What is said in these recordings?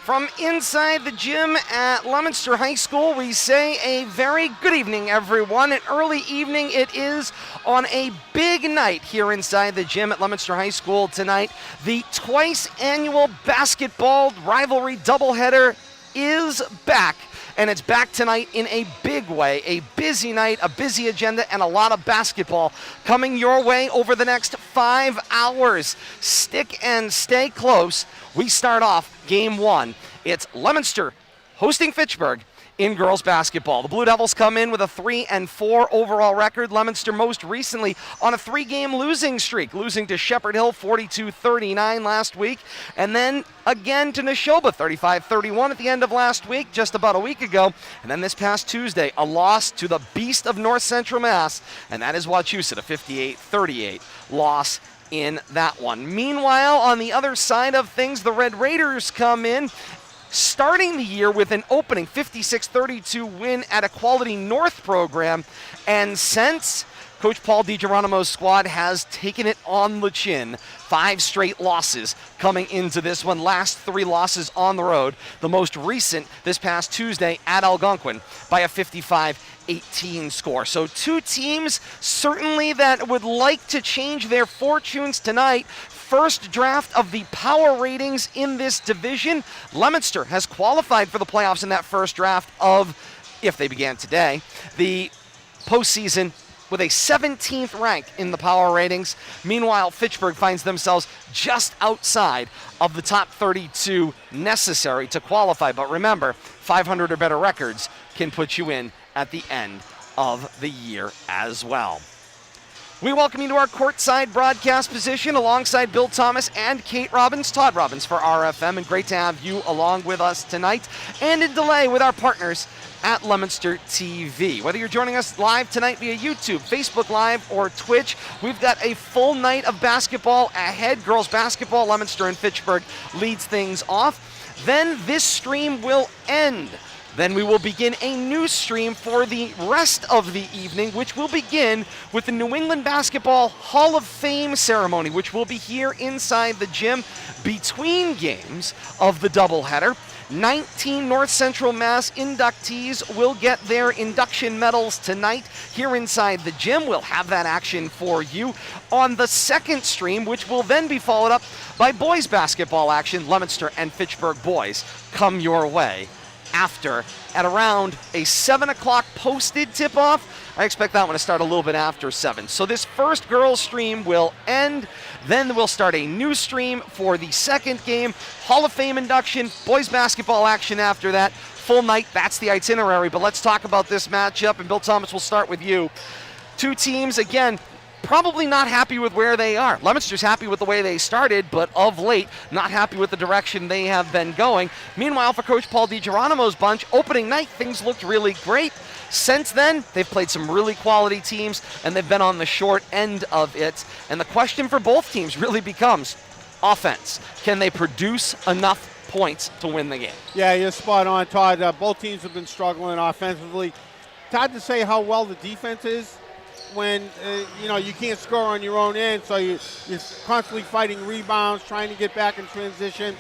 From inside the gym at Leominster High School, we say a very good evening, everyone. An early evening it is on a big night here inside the gym at Leominster High School tonight. The twice annual basketball rivalry doubleheader is back. And it's back tonight in a big way. A busy night, a busy agenda, and a lot of basketball coming your way over the next 5 hours. Stick and stay close. We start off game one. It's Leominster hosting Fitchburg in girls basketball. The Blue Devils come in with a 3-4 overall record. Leominster most recently on a 3-game losing streak, losing to Shepherd Hill 42-39 last week, and then again to Neshoba 35-31 at the end of last week, just about a week ago. And then this past Tuesday, a loss to the beast of North Central Mass, and that is Wachusett, a 58-38 loss in that one. Meanwhile, on the other side of things, the Red Raiders come in starting the year with an opening 56-32 win at a Quality North program, and since Coach Paul DiGeronimo's squad has taken it on the chin. 5 straight losses coming into this one. Last 3 losses on the road. The most recent this past Tuesday at Algonquin by a 55-18 score. So 2 teams certainly that would like to change their fortunes tonight. First draft of the power ratings in this division. Leominster has qualified for the playoffs in that first draft of, if they began today, the postseason with a 17th rank in the power ratings. Meanwhile, Fitchburg finds themselves just outside of the top 32 necessary to qualify. But remember, 500 or better records can put you in at the end of the year as well. We welcome you to our courtside broadcast position alongside Bill Thomas and Kate Robbins, Todd Robbins for RFM, and great to have you along with us tonight and in delay with our partners at Leominster TV. Whether you're joining us live tonight via YouTube, Facebook Live, or Twitch, we've got a full night of basketball ahead. Girls basketball, Leominster and Fitchburg leads things off. Then this stream will end. Then we will begin a new stream for the rest of the evening, which will begin with the New England Basketball Hall of Fame ceremony, which will be here inside the gym between games of the doubleheader. 19 North Central Mass inductees will get their induction medals tonight here inside the gym. We'll have that action for you on the second stream, which will then be followed up by boys basketball action. Leominster and Fitchburg boys come your way after at around a 7 o'clock posted tip-off. I expect that one to start a little bit after 7. So this first girls stream will end. Then we'll start a new stream for the second game. Hall of Fame induction, boys basketball action after that. Full night, that's the itinerary. But let's talk about this matchup. And Bill Thomas, we'll start with you. 2 teams, again, probably not happy with where they are. Leominster's happy with the way they started, but of late, not happy with the direction they have been going. Meanwhile, for Coach Paul DiGeronimo's bunch, opening night, things looked really great. Since then, they've played some really quality teams, and they've been on the short end of it. And the question for both teams really becomes offense. Can they produce enough points to win the game? Yeah, you're spot on, Todd. Both teams have been struggling offensively. Todd, to say how well the defense is, when you can't score on your own end, so you're constantly fighting rebounds, trying to get back in transition.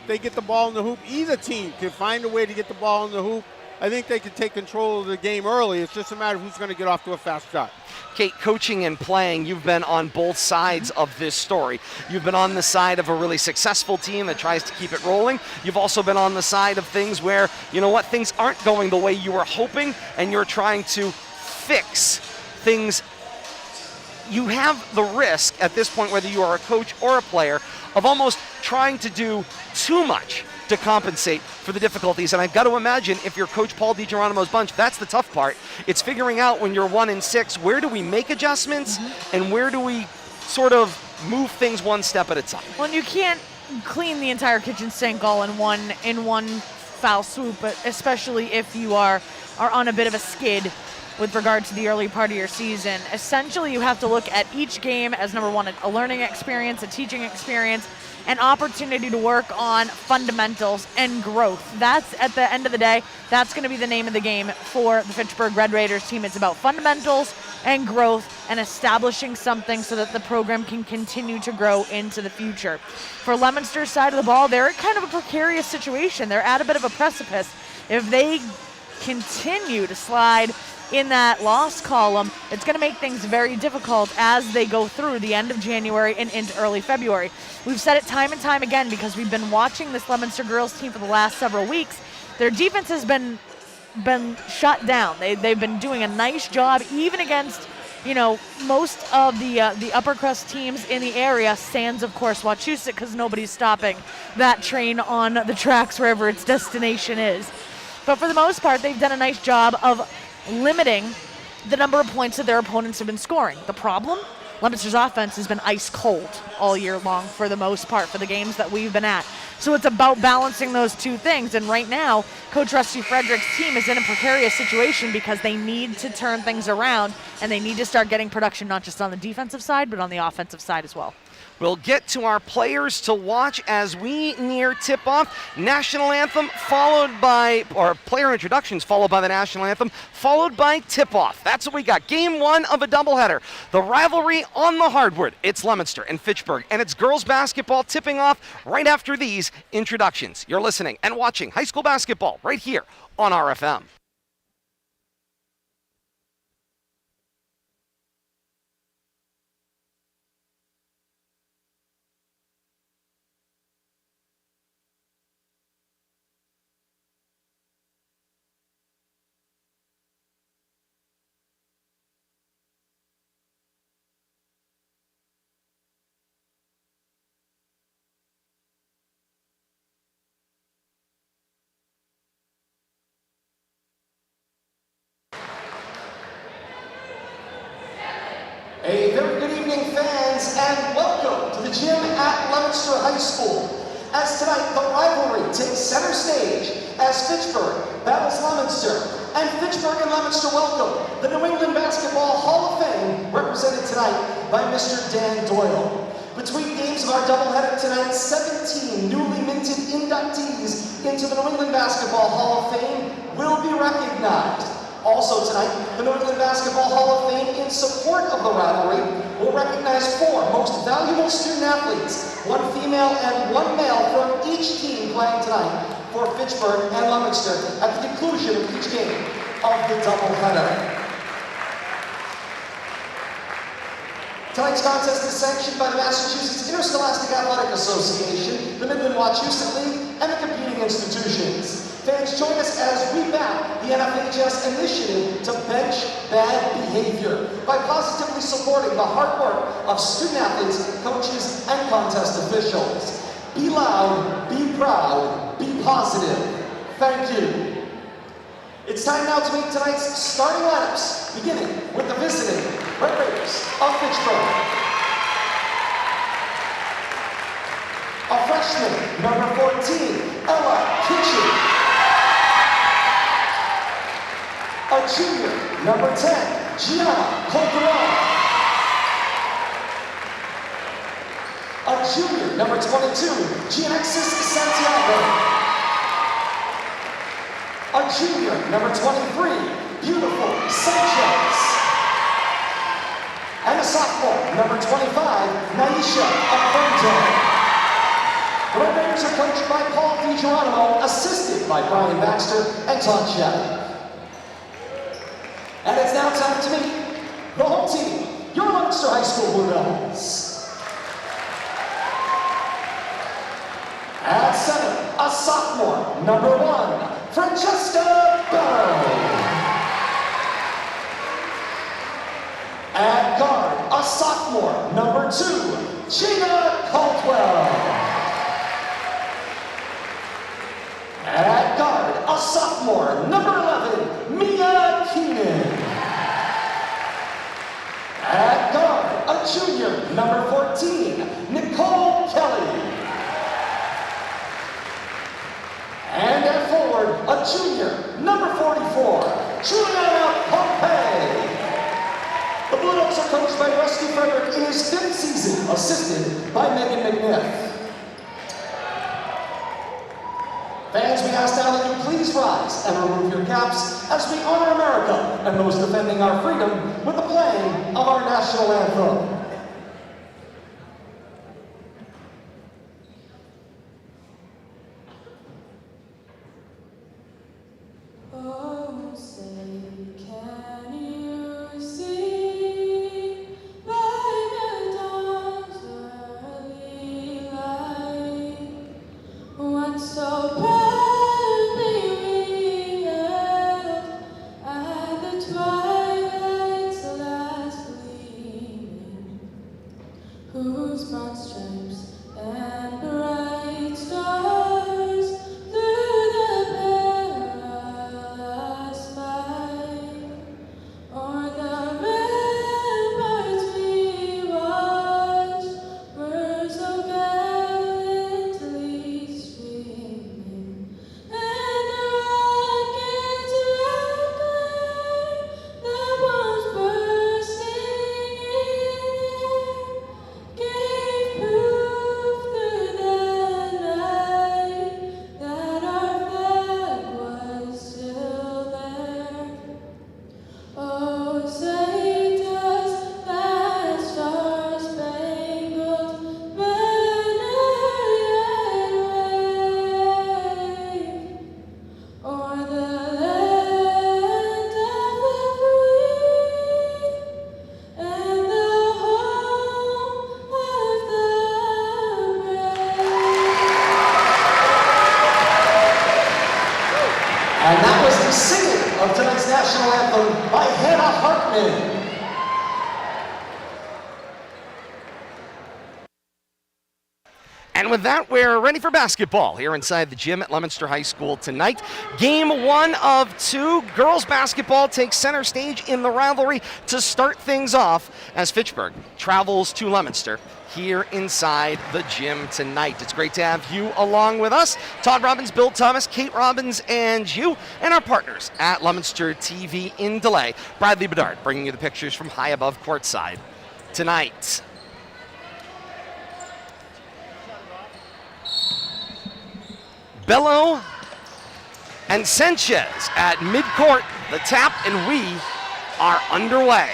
They get the ball in the hoop. Either team can find a way to get the ball in the hoop. I think they can take control of the game early. It's just a matter of who's going to get off to a fast start. Kate, coaching and playing, you've been on both sides of this story. You've been on the side of a really successful team that tries to keep it rolling. You've also been on the side of things where, you know what, things aren't going the way you were hoping, and you're trying to fix things. You have the risk at this point, whether you are a coach or a player, of almost trying to do too much to compensate for the difficulties. And I've got to imagine if you're Coach Paul DiGeronimo's bunch, that's the tough part. It's figuring out when you're 1-6, where do we make adjustments and where do we sort of move things one step at a time. Well, you can't clean the entire kitchen sink all in one foul swoop, but especially if you are on a bit of a skid with regard to the early part of your season. Essentially, you have to look at each game as, number one, a learning experience, a teaching experience, an opportunity to work on fundamentals and growth. That's, at the end of the day, that's going to be the name of the game for the Fitchburg Red Raiders team. It's about fundamentals and growth and establishing something so that the program can continue to grow into the future. For Leominster's side of the ball, they're in kind of a precarious situation. They're at a bit of a precipice. If they continue to slide in that loss column, it's going to make things very difficult as they go through the end of January and into early February. We've said it time and time again because we've been watching this Leominster girls team for the last several weeks. Their defense has been shut down. They've been doing a nice job even against, you know, most of the upper crust teams in the area, sans of course Wachusett, because nobody's stopping that train on the tracks wherever its destination is. But for the most part, they've done a nice job of limiting the number of points that their opponents have been scoring. The problem? Leominster's offense has been ice cold all year long for the most part for the games that we've been at. So it's about balancing those two things. And right now, Coach Rusty Frederick's team is in a precarious situation because they need to turn things around and they need to start getting production not just on the defensive side, but on the offensive side as well. We'll get to our players to watch as we near tip-off. National anthem followed by, or player introductions followed by the national anthem, followed by tip-off. That's what we got. Game one of a doubleheader. The rivalry on the hardwood. It's Leominster and Fitchburg, and it's girls basketball tipping off right after these introductions. You're listening and watching high school basketball right here on RFM. A very good evening, fans, and welcome to the gym at Leominster High School. As tonight, the rivalry takes center stage as Fitchburg battles Leominster. And Fitchburg and Leominster welcome the New England Basketball Hall of Fame, represented tonight by Mr. Dan Doyle. Between games of our doubleheader tonight, 17 newly minted inductees into the New England Basketball Hall of Fame will be recognized. Also tonight, the New England Basketball Hall of Fame, in support of the rivalry, will recognize 4 most valuable student athletes, 1 female and 1 male from each team playing tonight for Fitchburg and Leominster at the conclusion of each game of the doubleheader. Tonight's contest is sanctioned by the Massachusetts Interscholastic Athletic Association, the Midland Wachusett League, and the competing institutions. Fans, join us as we back the NFHS initiative to bench bad behavior by positively supporting the hard work of student athletes, coaches, and contest officials. Be loud, be proud, be positive. Thank you. It's time now to meet tonight's starting lineups, beginning with the visiting Red Raiders of Fitchburg. A freshman, number 14, Ella Kitchen. A junior, number 10, Gianna Calderon. A junior, number 22, Gianexis Santiago. A junior, number 23, Beautiful Sanchez. And a sophomore, number 25, Naisha Afonso. The Red Raiders are coached by Paul DiGeronimo, assisted by Brian Baxter and Todd Shep. And it's now time to meet the home team, your Leominster High School Blue Devils. At center, a sophomore, number 1, Francesca Barrow. At guard, a sophomore, number 2, Gina Caldwell. At guard, a sophomore, number 11, Mia Keenan. At guard, a junior, number 14, Nicole Kelly. And at forward, a junior, number 44, Juliana Pompey. The Blue Devils are coached by Rusty Frederick in his 5th season, assisted by Megan McNiff. Fans, we ask now that you please rise and remove your caps as we honor America and those defending our freedom with the playing of our national anthem. Oh, say, can you see by the dawn's early light what so proudly we hailed at the twilight's last gleaming, whose broad stripes and bright stars through the perilous fight o'er the ramparts we watched were so gallantly streaming, and the rockets rattling, the bombs bursting in air, gave proof through the night that our flag was still there. Oh, say does that star-spangled banner yet wave o'er the land of the free and the home of the brave? And that was the singing of tonight's national anthem by Hannah Hartman. And with that, we're ready for basketball here inside the gym at Leominster High School tonight. Game 1 of 2. Girls basketball takes center stage in the rivalry to start things off as Fitchburg travels to Leominster here inside the gym tonight. It's great to have you along with us. Todd Robbins, Bill Thomas, Kate Robbins, and you, and our partners at Leominster TV in delay. Bradley Bedard bringing you the pictures from high above courtside tonight. Bello and Sanchez at midcourt. The tap and we are underway.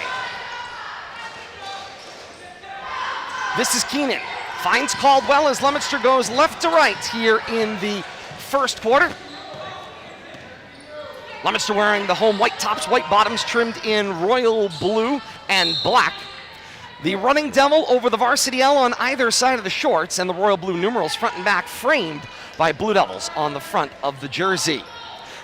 This is Keenan. Finds Caldwell as Leominster goes left to right here in the first quarter. Leominster wearing the home white tops, white bottoms trimmed in royal blue and black. The running devil over the varsity L on either side of the shorts, and the royal blue numerals front and back framed by blue devils on the front of the jersey.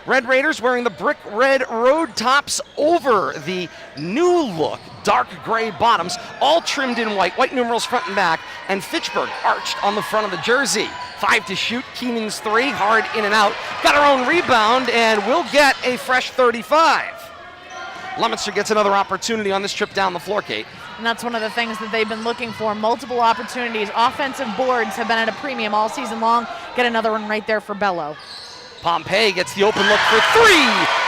Red Raiders wearing the brick red road tops over the new look dark gray bottoms, all trimmed in white, white numerals front and back, and Fitchburg arched on the front of the jersey. 5 to shoot, Keenan's 3, hard in and out. Got our own rebound, and we'll get a fresh 35. Leominster gets another opportunity on this trip down the floor, Kate. And that's one of the things that they've been looking for. Multiple opportunities. Offensive boards have been at a premium all season long. Get another one right there for Bello. Pompey gets the open look for 3,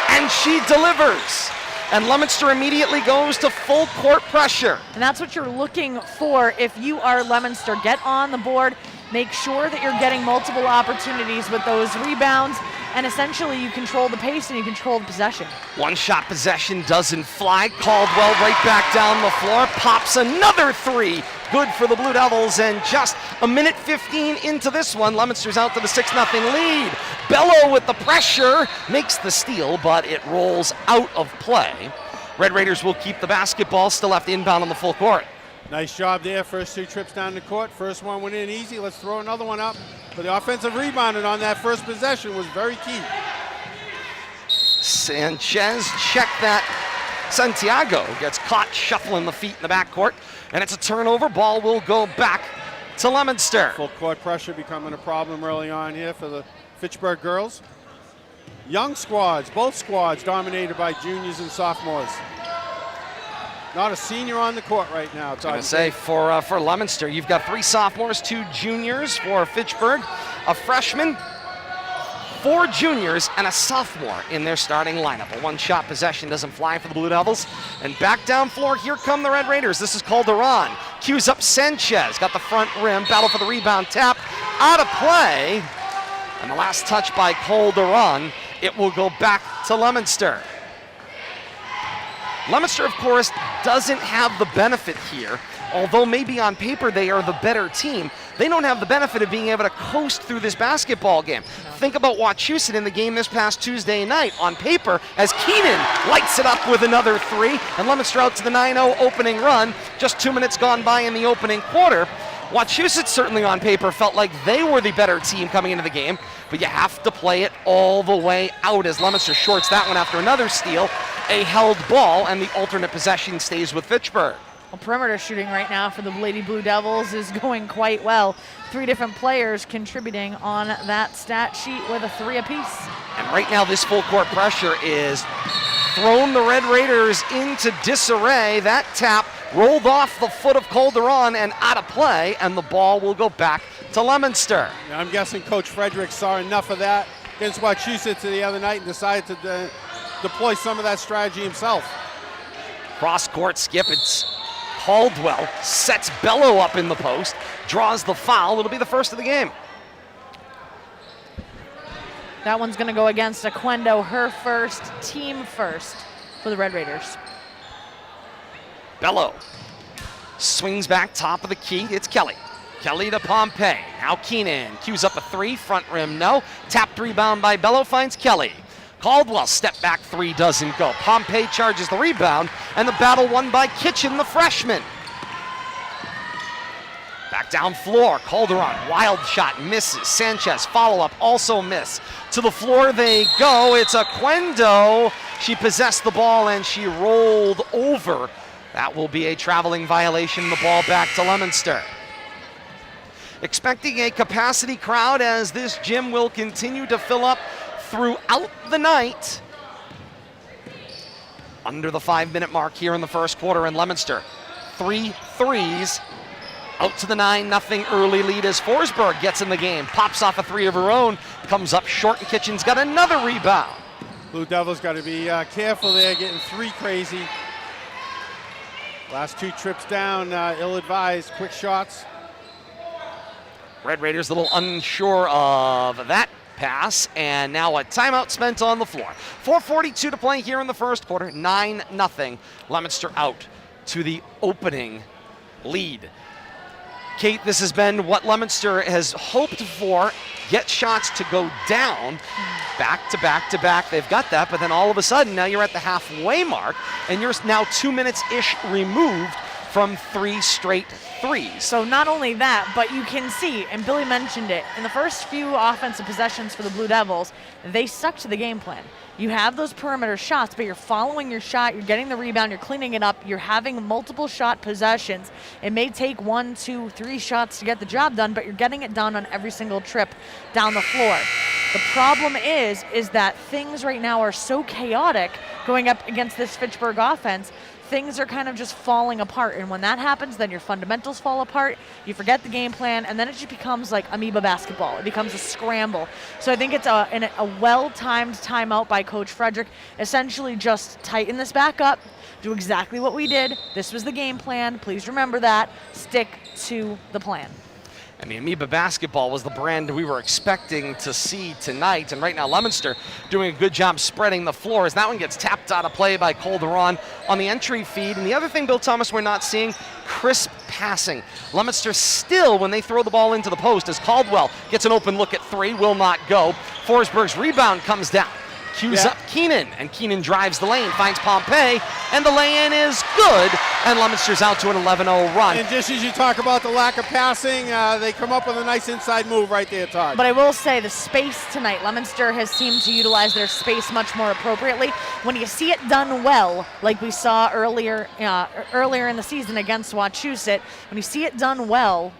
and she delivers. And Leominster immediately goes to full court pressure. And that's what you're looking for if you are Leominster. Get on the board. Make sure that you're getting multiple opportunities with those rebounds. And essentially, you control the pace and you control the possession. One shot possession doesn't fly. Caldwell right back down the floor. Pops another 3. Good for the Blue Devils. And just a minute 15 into this one, Leominster's out to the 6-0 lead. Bello with the pressure makes the steal, but it rolls out of play. Red Raiders will keep the basketball, still left inbound on the full court. Nice job there. First 2 trips down the court. First one went in easy. Let's throw another one up. But the offensive rebounding on that first possession was very key. Sanchez checked that. Santiago gets caught shuffling the feet in the backcourt. And it's a turnover. Ball will go back to Leominster. Full court pressure becoming a problem early on here for the Fitchburg girls. Young squads, both squads dominated by juniors and sophomores. Not a senior on the court right now. I was going to say, for Leominster, you've got 3 sophomores, 2 juniors. For Fitchburg, a freshman, 4 juniors, and a sophomore in their starting lineup. A one-shot possession doesn't fly for the Blue Devils. And back down floor, here come the Red Raiders. This is Calderon. Cues up Sanchez. Got the front rim. Battle for the rebound. Tap. Out of play. And the last touch by Calderon, it will go back to Leominster. Leominster, of course, doesn't have the benefit here. Although maybe on paper they are the better team, they don't have the benefit of being able to coast through this basketball game. No. Think about Wachusett in the game this past Tuesday night. On paper, as Keenan lights it up with another three, and Leominster out to the 9-0 opening run, just 2 minutes gone by in the opening quarter. Wachusett certainly on paper felt like they were the better team coming into the game, but you have to play it all the way out as Leominster shorts that one after another steal, a held ball, and the alternate possession stays with Fitchburg. Well, perimeter shooting right now for the Lady Blue Devils is going quite well. 3 different players contributing on that stat sheet with a 3 apiece. And right now this full court pressure is thrown the Red Raiders into disarray. That tap rolled off the foot of Calderon and out of play, and the ball will go back to Leominster. I'm guessing Coach Frederick saw enough of that against Wachusett the other night and decided to deploy some of that strategy himself. Cross-court skip, it's Caldwell, sets Bello up in the post, draws the foul. It'll be the first of the game. That one's going to go against Aquendo, her first, team first for the Red Raiders. Bello swings back top of the key. It's Kelly. Kelly to Pompey. Now Keenan cues up a 3, front rim no. Tapped rebound by Bello, finds Kelly. Caldwell step back 3 doesn't go. Pompey charges the rebound, and the battle won by Kitchen, the freshman. Back down floor, Calderon, wild shot, misses. Sanchez, follow-up, also miss. To the floor they go, it's Aquendo. She possessed the ball and she rolled over. That will be a traveling violation, the ball back to Leominster. Expecting a capacity crowd as this gym will continue to fill up throughout the night. Under the 5-minute mark here in the first quarter in Leominster. 3 threes. Out to the 9-0 early lead as Forsberg gets in the game. Pops off a 3 of her own. Comes up short and Kitchen's got another rebound. Blue Devils got to be careful there, getting 3 crazy. Last 2 trips down, ill-advised, quick shots. Red Raiders a little unsure of that pass, and now a timeout spent on the floor. 4:42 to play here in the first quarter. 9-0. Leominster out to the opening lead. Kate, this has been what Leominster has hoped for. Get shots to go down back to back to back. They've got that, but then all of a sudden now you're at the halfway mark, and you're now 2 minutes-ish removed from 3 straight threes. So not only that, but you can see, and Billy mentioned it, in the first few offensive possessions for the Blue Devils, they stuck to the game plan. You have those perimeter shots, but you're following your shot, you're getting the rebound, you're cleaning it up, you're having multiple shot possessions. It may take 1, 2, 3 shots to get the job done, but you're getting it done on every single trip down the floor. The problem is that things right now are so chaotic going up against this Fitchburg offense. Things are kind of just falling apart, and when that happens, then your fundamentals fall apart, you forget the game plan, and then it just becomes like amoeba basketball. It becomes a scramble. So I think it's a well-timed timeout by Coach Frederick. Essentially just tighten this back up, do exactly what we did. This was the game plan. Please remember that. Stick to the plan. And the amoeba basketball was the brand we were expecting to see tonight. And right now, Leominster doing a good job spreading the floor as that one gets tapped out of play by Calderon on the entry feed. And the other thing, Bill Thomas, we're not seeing, crisp passing. Leominster still, when they throw the ball into the post, as Caldwell gets an open look at 3, will not go. Forsberg's rebound comes down. Cues up Keenan, and Keenan drives the lane, finds Pompey, and the lay-in is good, and Leominster's out to an 11-0 run. And just as you talk about the lack of passing, they come up with a nice inside move right there, Todd. But I will say the space tonight, Leominster has seemed to utilize their space much more appropriately. When you see it done well, like we saw earlier in the season against Wachusett, when you see it done well,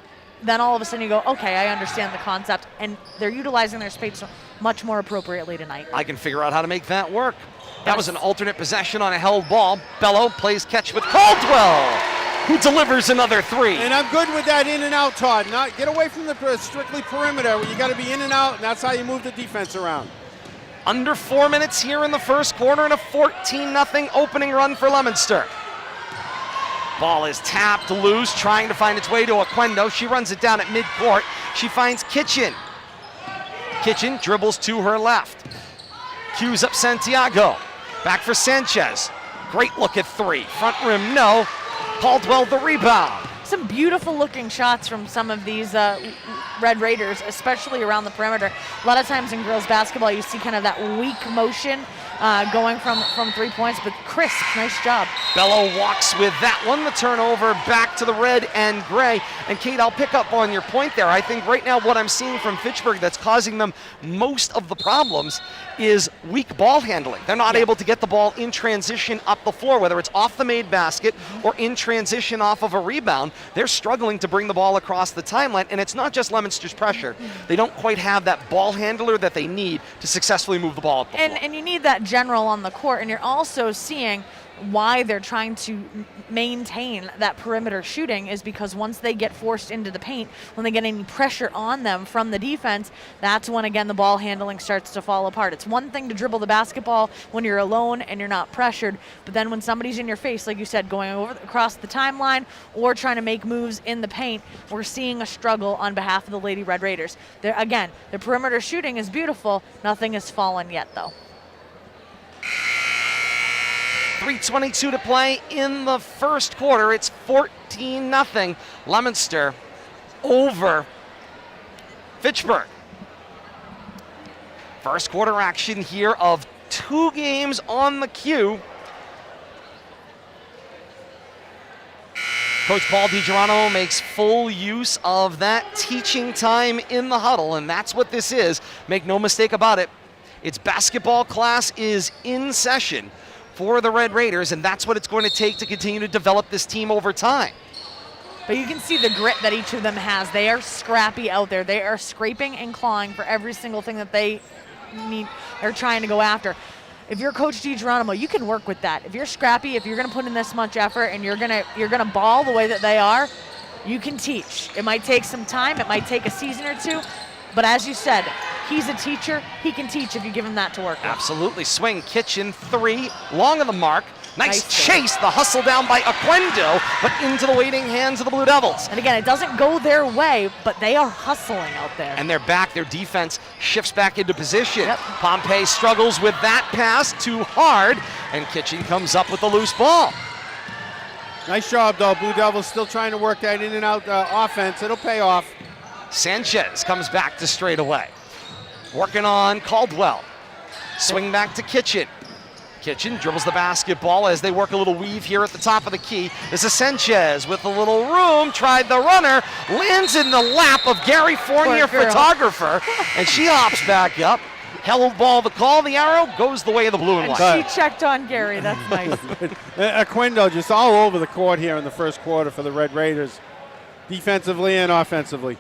then all of a sudden you go, okay, I understand the concept, and they're utilizing their space much more appropriately tonight. I can figure out how to make that work. That was an alternate possession on a held ball. Bello plays catch with Caldwell, who delivers another 3. And I'm good with that in and out, Todd. Not get away from the strictly perimeter. You got to be in and out, and that's how you move the defense around. Under 4 minutes here in the first quarter and a 14-0 opening run for Leominster. Ball is tapped loose, trying to find its way to Aquendo. She runs it down at midcourt. She finds Kitchen. Kitchen dribbles to her left. Cues up Santiago. Back for Sanchez. Great look at three. Front rim, no. Caldwell the rebound. Some beautiful looking shots from some of these Red Raiders, especially around the perimeter. A lot of times in girls basketball, you see kind of that weak motion going from 3 points, but crisp, nice job. Bello walks with that one. The turnover back to the red and gray. And Kate, I'll pick up on your point there. I think right now what I'm seeing from Fitchburg that's causing them most of the problems is weak ball handling. They're not able to get the ball in transition up the floor, whether it's off the made basket or in transition off of a rebound. They're struggling to bring the ball across the timeline, and it's not just Leominster's pressure. They don't quite have that ball handler that they need to successfully move the ball up the floor. And you need that general on the court, and you're also seeing why they're trying to maintain that perimeter shooting is because once they get forced into the paint, when they get any pressure on them from the defense, that's when, again, the ball handling starts to fall apart. It's one thing to dribble the basketball when you're alone and you're not pressured, but then when somebody's in your face, like you said, going across the timeline or trying to make moves in the paint, we're seeing a struggle on behalf of the Lady Red Raiders. Again, the perimeter shooting is beautiful. Nothing has fallen yet, though. 3:22 to play in the first quarter. It's 14-0 Leominster over Fitchburg. First quarter action here of 2 games on the queue. Coach Paul DiGeronimo makes full use of that teaching time in the huddle, and that's what this is. Make no mistake about it. Its basketball class is in session for the Red Raiders, and that's what it's going to take to continue to develop this team over time. But you can see the grit that each of them has. They are scrappy out there. They are scraping and clawing for every single thing that they need. They're trying to go after. If you're Coach DiGeronimo, you can work with that. If you're scrappy, if you're going to put in this much effort and you're going to ball the way that they are, you can teach. It might take some time. It might take a season or two. But as you said, he's a teacher. He can teach if you give him that to work with. Absolutely. Swing, Kitchen, 3, long of the mark. Nice Nice chase, the hustle down by Aquendo, but into the waiting hands of the Blue Devils. And again, it doesn't go their way, but they are hustling out there. And they're back. Their defense shifts back into position. Yep. Pompey struggles with that pass too hard, and Kitchen comes up with the loose ball. Nice job, though. Blue Devils still trying to work that in and out offense. It'll pay off. Sanchez comes back to straightaway. Working on Caldwell. Swing back to Kitchen. Kitchen dribbles the basketball as they work a little weave here at the top of the key. This is Sanchez with a little room. Tried the runner. Lands in the lap of Gary Fournier, photographer. And she hops back up. Held ball the call. The arrow goes the way of the blue and And white. she checked on Gary. That's nice. Aquendo just all over the court here in the first quarter for the Red Raiders, defensively and offensively.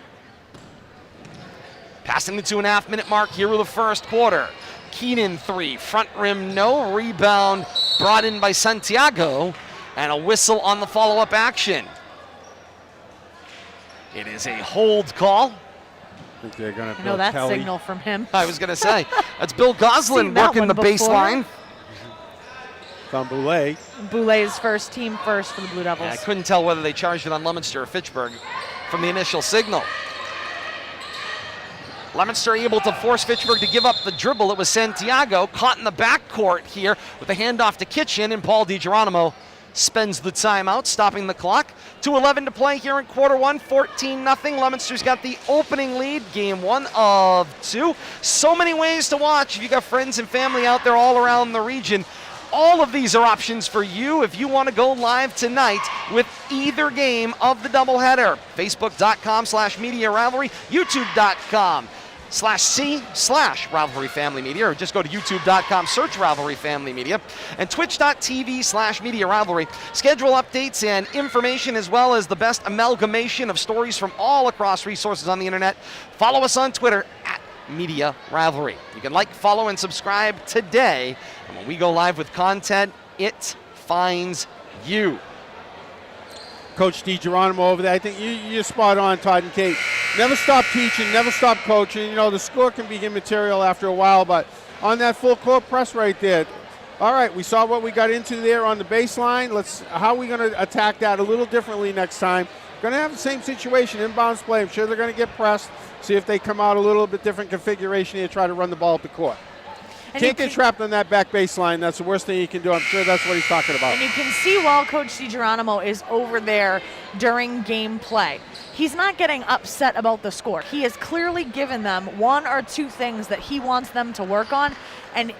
Passing the 2.5-minute mark here of the first quarter. Keenan 3, front rim no, rebound brought in by Santiago, and a whistle on the follow-up action. It is a hold call. I think they're going to I know that signal from him. I was going to say, that's Bill Goslin Seen that working one the before. baseline. From Boulay. Boulet's first, team first for the Blue Devils. Yeah, I couldn't tell whether they charged it on Leominster or Fitchburg from the initial signal. Leominster able to force Fitchburg to give up the dribble. It was Santiago caught in the backcourt here with the handoff to Kitchen, and Paul DiGeronimo spends the timeout, stopping the clock. 2:11 to play here in quarter one, 14-0. Leominster's got the opening lead, game 1 of 2. So many ways to watch. If you got friends and family out there all around the region, all of these are options for you if you want to go live tonight with either game of the doubleheader. Facebook.com/Media Rivalry, YouTube.com/C/Rivalry Family Media, or just go to YouTube.com, search Rivalry Family Media, and Twitch.tv/Media Rivalry. Schedule updates and information, as well as the best amalgamation of stories from all across resources on the internet. Follow us on Twitter @Media Rivalry. You can like, follow, and subscribe today. And when we go live with content, it finds you. Coach DiGeronimo over there. I think you're spot on, Todd and Kate. Never stop teaching, never stop coaching. You know, the score can be immaterial after a while, but on that full court press right there, all right, we saw what we got into there on the baseline. How are we going to attack that a little differently next time? Going to have the same situation, inbounds play. I'm sure they're going to get pressed, see if they come out a little bit different configuration here, try to run the ball up the court. And Can't get trapped on that back baseline. That's the worst thing you can do. I'm sure that's what he's talking about. And you can see while Coach DiGeronimo is over there during game play, he's not getting upset about the score. He has clearly given them one or two things that he wants them to work on. And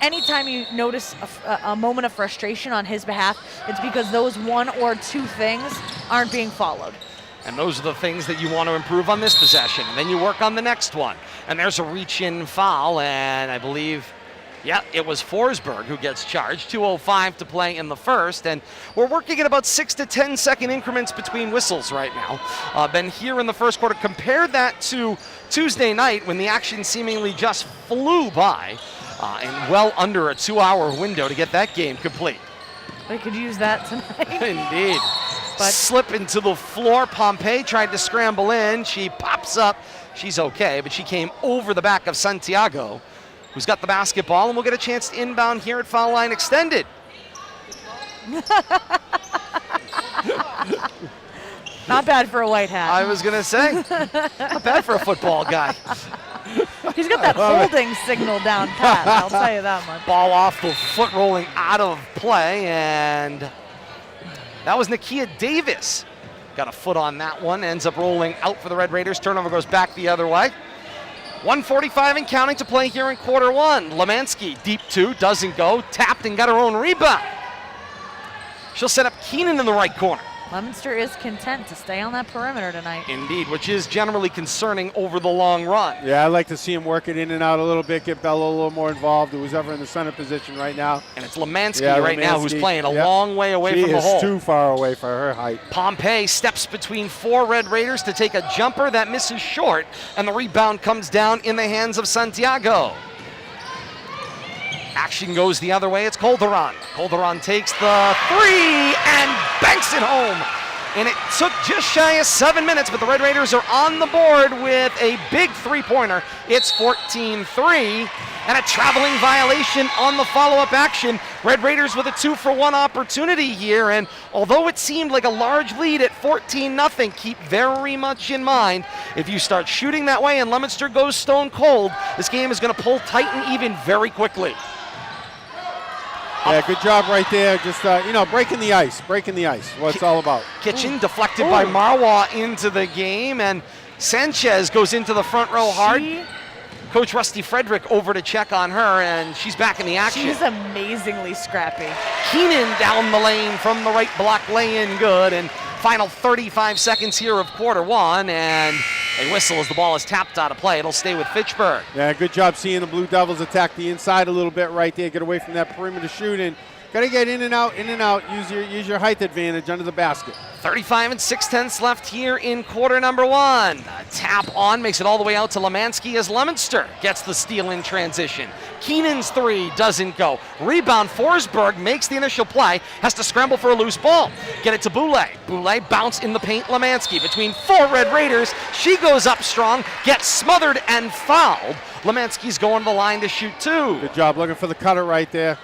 anytime you notice a moment of frustration on his behalf, it's because those one or two things aren't being followed. And those are the things that you want to improve on this possession. And then you work on the next one. And there's a reach-in foul, and I believe, yeah, it was Forsberg who gets charged. 2:05 to play in the first, and we're working at about 6 to 10 second increments between whistles right now. Been here in the first quarter. Compare that to Tuesday night when the action seemingly just flew by in well under a 2-hour window to get that game complete. They could use that tonight. Indeed. But slip into the floor. Pompey tried to scramble in. She pops up. She's okay, but she came over the back of Santiago, who's got the basketball, and we'll get a chance to inbound here at foul line extended. not bad for a white hat. I was going to say, not bad for a football guy. He's got that holding signal down pat, I'll tell you that much. Ball off the foot, rolling out of play, and that was Nakia Davis. Got a foot on that one, ends up rolling out for the Red Raiders. Turnover goes back the other way. 1:45 and counting to play here in quarter one. Lemansky, deep two, doesn't go. Tapped and got her own rebound. She'll set up Keenan in the right corner. Leominster is content to stay on that perimeter tonight. Indeed, which is generally concerning over the long run. Yeah, I'd like to see him work it in and out a little bit, get Bella a little more involved. Who's ever in the center position right now. And it's Lemansky right now who's playing a long way away she from the hole. is too far away for her height. Pompey steps between 4 Red Raiders to take a jumper that misses short, and the rebound comes down in the hands of Santiago. Action goes the other way. It's Calderon. Calderon takes the three and banks it home. And it took just shy of 7 minutes, but the Red Raiders are on the board with a big three-pointer. It's 14-3, and a traveling violation on the follow-up action. Red Raiders with a 2-for-1 opportunity here, and although it seemed like a large lead at 14-0, keep very much in mind, if you start shooting that way and Leominster goes stone cold, this game is going to pull tight and even very quickly. Yeah, good job right there. Just, breaking the ice. What it's all about. Kitchen deflected by Marwa into the game, and Sanchez goes into the front row hard. Coach Rusty Frederick over to check on her, and she's back in the action. She's amazingly scrappy. Keenan down the lane from the right block, lay in good, and final 35 seconds here of quarter one, and a whistle as the ball is tapped out of play. It'll stay with Fitchburg. Yeah, good job seeing the Blue Devils attack the inside a little bit right there, get away from that perimeter shooting. Got to get in and out, use your height advantage under the basket. 35 and 6/10 left here in quarter number one. A tap on makes it all the way out to Lemansky as Leominster gets the steal in transition. Keenan's three doesn't go. Rebound, Forsberg makes the initial play, has to scramble for a loose ball. Get it to Boulay. Boulay bounce in the paint, Lemansky between 4 Red Raiders. She goes up strong, gets smothered and fouled. Lemansky's going to the line to shoot 2. Good job looking for the cutter right there.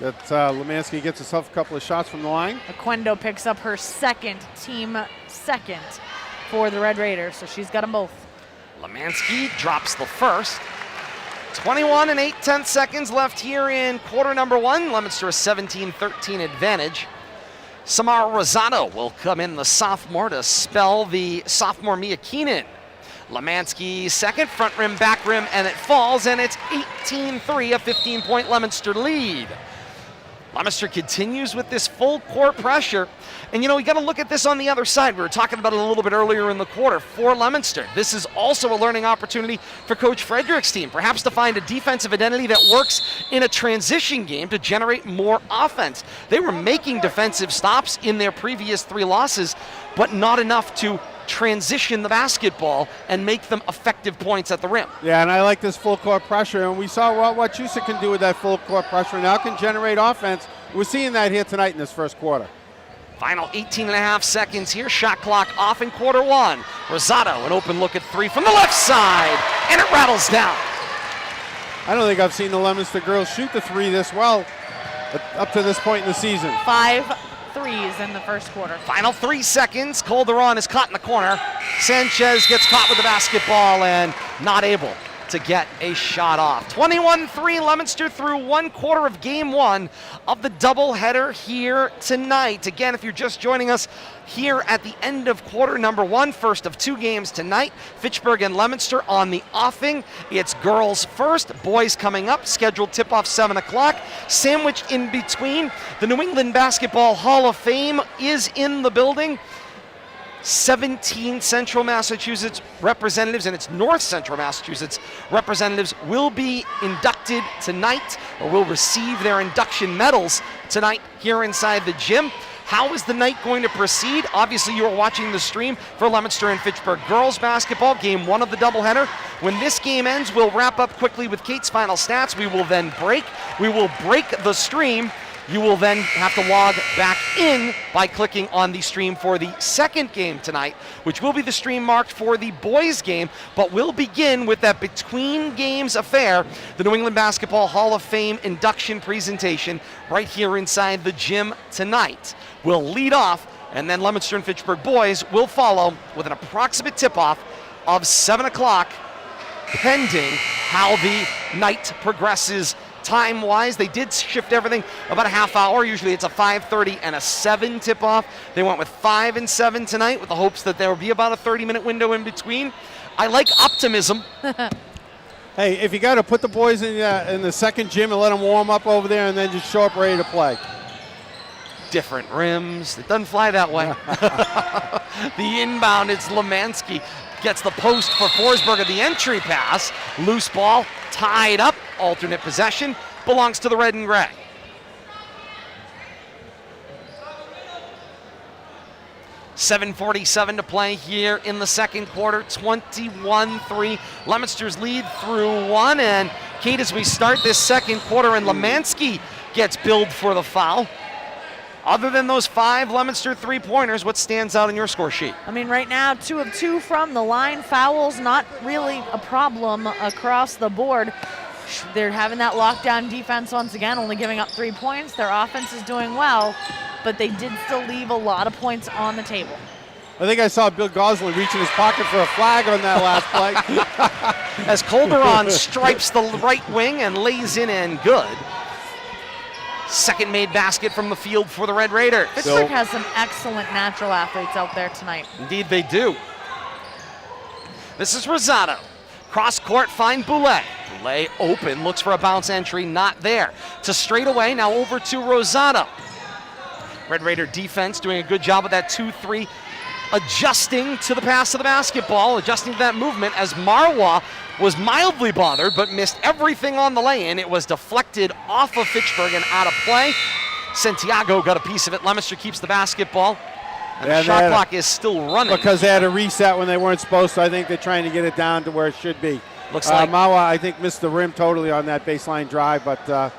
That Lemansky gets herself a couple of shots from the line. Aquendo picks up her team second for the Red Raiders, so she's got them both. Lemansky drops the first. 21 and 8/10 seconds left here in quarter number one. Leominster a 17-13 advantage. Samara Rosado will come in, the sophomore, to spell the sophomore Mia Keenan. Lemansky second, front rim, back rim, and it falls, and it's 18-3, a 15-point Leominster lead. Leominster continues with this full court pressure. And, you got to look at this on the other side. We were talking about it a little bit earlier in the quarter for Leominster. This is also a learning opportunity for Coach Frederick's team, perhaps to find a defensive identity that works in a transition game to generate more offense. They were making defensive stops in their previous 3 losses, but not enough to transition the basketball and make them effective points at the rim. Yeah, and I like this full court pressure, and we saw what Wachusett can do with that full court pressure, and now can generate offense. We're seeing that here tonight in this first quarter. Final 18.5 seconds here, shot clock off in quarter one. Rosado, an open look at 3 from the left side, and it rattles down. I don't think I've seen the Leominster girls shoot the 3 this well up to this point in the season. threes in the first quarter. Final 3 seconds. Calderon is caught in the corner. Sanchez gets caught with the basketball and not able to get a shot off. 21-3 Leominster through 1 quarter of game 1 of the doubleheader here tonight. Again, if you're just joining us here at the end of quarter number 1, first of 2 games tonight, Fitchburg and Leominster on the offing. It's girls first, boys coming up, scheduled tip-off 7 o'clock. Sandwiched in between, the New England Basketball Hall of Fame is in the building. 17 Central Massachusetts representatives and its North Central Massachusetts representatives will be inducted tonight, or will receive their induction medals tonight here inside the gym. How is the night going to proceed? Obviously, you are watching the stream for Leominster and Fitchburg Girls Basketball, game 1 of the doubleheader. When this game ends, we'll wrap up quickly with Kate's final stats. We will then break. We will break the stream. You will then have to log back in by clicking on the stream for the second game tonight, which will be the stream marked for the boys game, but we'll begin with that between games affair, the New England Basketball Hall of Fame induction presentation right here inside the gym tonight. We'll lead off, and then Leominster and Fitchburg boys will follow with an approximate tip-off of 7 o'clock, pending how the night progresses. Time-wise, they did shift everything about a half hour. Usually it's a 5:30 and a 7 tip-off. They went with 5 and 7 tonight with the hopes that there will be about a 30-minute window in between. I like optimism. Hey, if you got to put the boys in the second gym and let them warm up over there and then just show up ready to play. Different rims. It doesn't fly that way. The inbound, it's Lemansky. Gets the post for Forsberg at the entry pass. Loose ball, tied up. Alternate possession, belongs to the red and gray. .747 to play here in the second quarter. 21-3. Leominster's lead through 1. And Kate, as we start this second quarter, and Lemansky gets billed for the foul. Other than those 5 Leominster three-pointers, what stands out in your score sheet? I mean, right now, 2 of 2 from the line. Fouls, not really a problem across the board. They're having that lockdown defense once again, only giving up 3 points. Their offense is doing well, but they did still leave a lot of points on the table. I think I saw Bill Goslin reach in his pocket for a flag on that last play. As Calderon stripes the right wing and lays in and good. Second made basket from the field for the Red Raiders. Fitchburg has some excellent natural athletes out there tonight. Indeed they do. This is Rosado. Cross court, find Boulay. Boulay open, looks for a bounce entry, not there. To straightaway, now over to Rosado. Red Raider defense doing a good job of that 2-3, adjusting to the pass of the basketball, adjusting to that movement as Marwa was mildly bothered but missed everything on the lay-in. It was deflected off of Fitchburg and out of play. Santiago got a piece of it. Leominster keeps the basketball. And the shot clock is still running. Because they had a reset when they weren't supposed to. I think they're trying to get it down to where it should be. Looks like Mawa, I think, missed the rim totally on that baseline drive, but a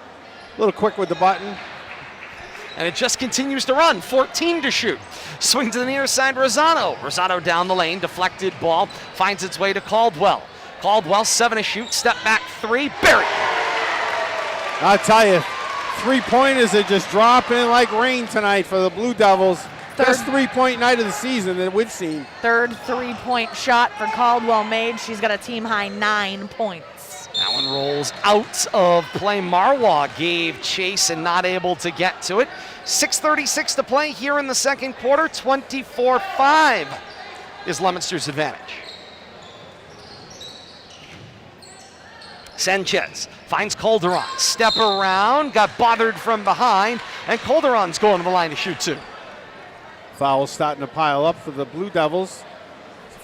little quick with the button. And it just continues to run. 14 to shoot. Swing to the near side, Rosado. Rosado down the lane, deflected ball, finds its way to Caldwell. Caldwell, 7 to shoot, step back 3, buried. I'll tell you, 3-pointers are just dropping like rain tonight for the Blue Devils. Best 3-point night of the season that we've seen. Third 3-point shot for Caldwell made. She's got a team high 9 points. That one rolls out of play. Marwa gave chase and not able to get to it. 6:36 to play here in the second quarter. 24-5 is Leominster's advantage. Sanchez finds Calderon. Step around, got bothered from behind, and Calderon's going to the line to shoot 2. Fouls starting to pile up for the Blue Devils.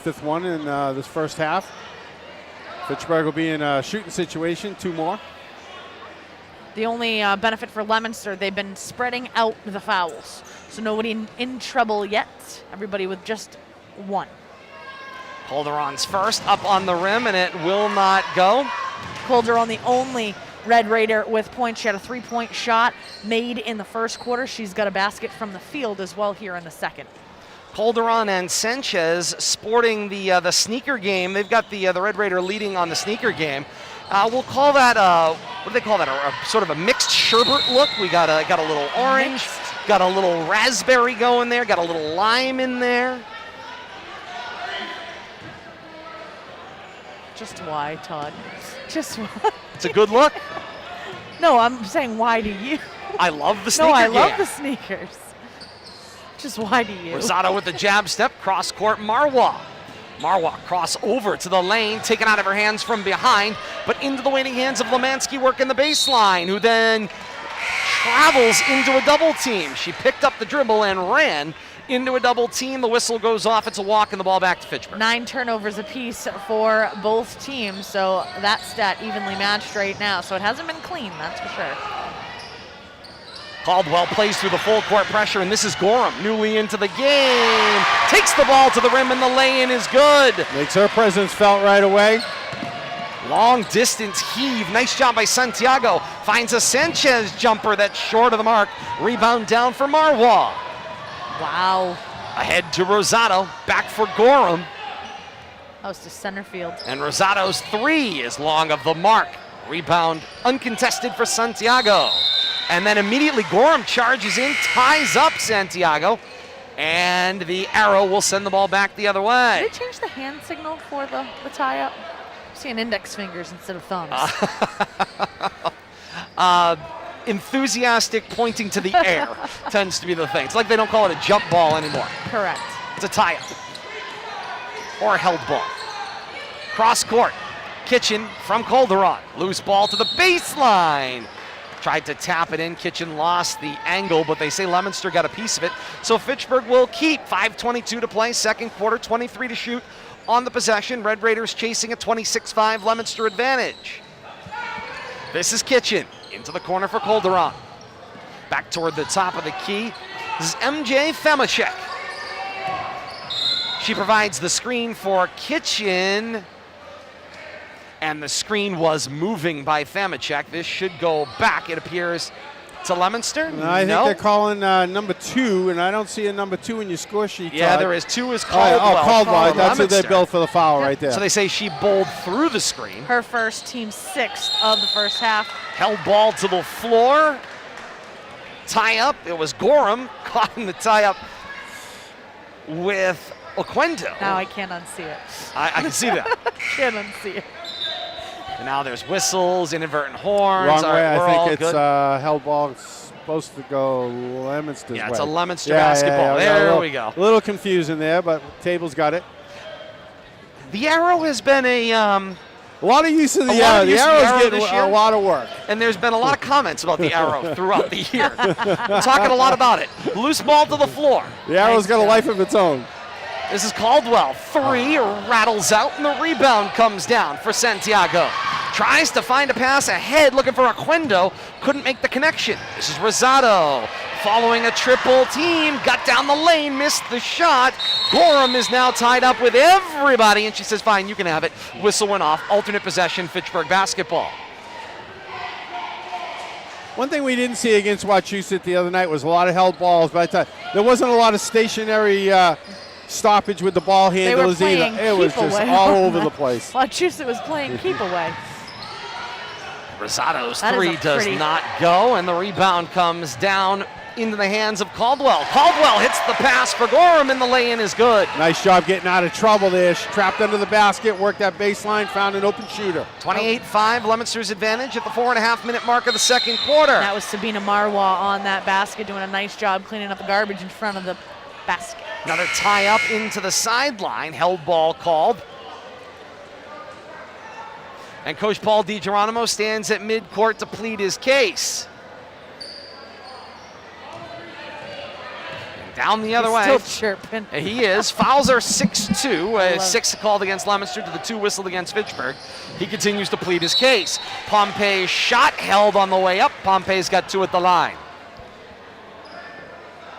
5th one in this first half. Fitchburg will be in a shooting situation, 2 more. The only benefit for Leominster, they've been spreading out the fouls. So nobody in trouble yet. Everybody with just 1. Calderon's first, up on the rim, and it will not go. Calderon, the only Red Raider with points. She had a 3-point shot made in the first quarter. She's got a basket from the field as well here in the second. Calderon and Sanchez sporting the sneaker game. They've got the Red Raider leading on the sneaker game. We'll call that what do they call that? A sort of a mixed sherbet look. We got a little orange, Got a little raspberry going there, got a little lime in there. Just why, Todd? Just why? It's a good look. No, I'm saying why do you? I love the sneaker No, I game. love the sneakers. Just why do you? Rosado with the jab step, cross court, Marwa. Marwa cross over to the lane, taken out of her hands from behind, but into the waiting hands of Lemansky working the baseline, who then travels into a double team. She picked up the dribble and ran into a double team. The whistle goes off. It's a walk and the ball back to Fitchburg. 9 turnovers apiece for both teams, so that stat evenly matched right now. So it hasn't been clean, that's for sure. Caldwell plays through the full court pressure, and this is Gorham, newly into the game. Takes the ball to the rim, and the lay-in is good. Makes her presence felt right away. Long distance heave. Nice job by Santiago. Finds a Sanchez jumper that's short of the mark. Rebound down for Marwa. Wow. Ahead to Rosado. Back for Gorham. That was to center field. And Rosado's 3 is long of the mark. Rebound uncontested for Santiago. And then immediately Gorham charges in, ties up Santiago. And the arrow will send the ball back the other way. Did they change the hand signal for the tie-up? I'm seeing index fingers instead of thumbs. Enthusiastic pointing to the air tends to be the thing. It's like they don't call it a jump ball anymore. Correct. It's a tie-up or a held ball. Cross court. Kitchen from Calderon. Loose ball to the baseline. Tried to tap it in. Kitchen lost the angle, but they say Leominster got a piece of it. So Fitchburg will keep. 5:22 to play. Second quarter, 23 to shoot on the possession. Red Raiders chasing a 26-5 Leominster advantage. This is Kitchen. Into the corner for Calderon. Back toward the top of the key. This is MJ Femacek. She provides the screen for Kitchen. And the screen was moving by Femacek. This should go back, it appears, to Leominster. I think they're calling number 2, and I don't see a number 2 in your score sheet. Yeah, Todd. there is. 2 is Caldwell. Caldwell. for That's who they Leominster. billed for the foul right there. So they say she bowled through the screen. Her first, team 6th of the first half. Held ball to the floor. Tie up. It was Gorham caught in the tie up with Oquendo. Now I can't unsee it. I can see that. Can't unsee it. And now there's whistles, inadvertent horns. Wrong All way. right, we're I all think it's good. held ball. It's supposed to go Leominster's way. Yeah, it's a Leominster basketball. There we go. A little confusing there, but table's got it. The arrow has been a lot of use of the lot arrow. of The use of the arrow's arrow getting this year. a lot of work. and there's been a lot of comments about the arrow throughout the year. We're talking a lot about it. Loose ball to the floor. The arrow's got a life of its own. This is Caldwell. 3 rattles out, and the rebound comes down for Santiago. Tries to find a pass ahead, looking for Oquendo. Couldn't make the connection. This is Rosado. Following a triple team, got down the lane, missed the shot. Gorham is now tied up with everybody, and she says, fine, you can have it. Whistle went off. Alternate possession, Fitchburg basketball. One thing we didn't see against Wachusett the other night was a lot of held balls, but there wasn't a lot of stationary stoppage with the ball handlers either. It was just all over the place. Wachusett was playing keep away. Rosado's That is 3 a does pretty- not go, and the rebound comes down into the hands of Caldwell. Caldwell hits the pass for Gorham, and the lay-in is good. Nice job getting out of trouble there. She trapped under the basket, worked that baseline, found an open shooter. 28-5, Leominster's advantage at the 4.5-minute mark of the second quarter. That was Sabina Marwa on that basket, doing a nice job cleaning up the garbage in front of the basket. Another tie up into the sideline, held ball called. And Coach Paul DiGeronimo stands at midcourt to plead his case. And down the other He's way. still chirping. He is. Fouls are 6-2. 6 called against Leominster to the 2 whistled against Fitchburg. He continues to plead his case. Pompey's shot held on the way up. Pompey's got 2 at the line.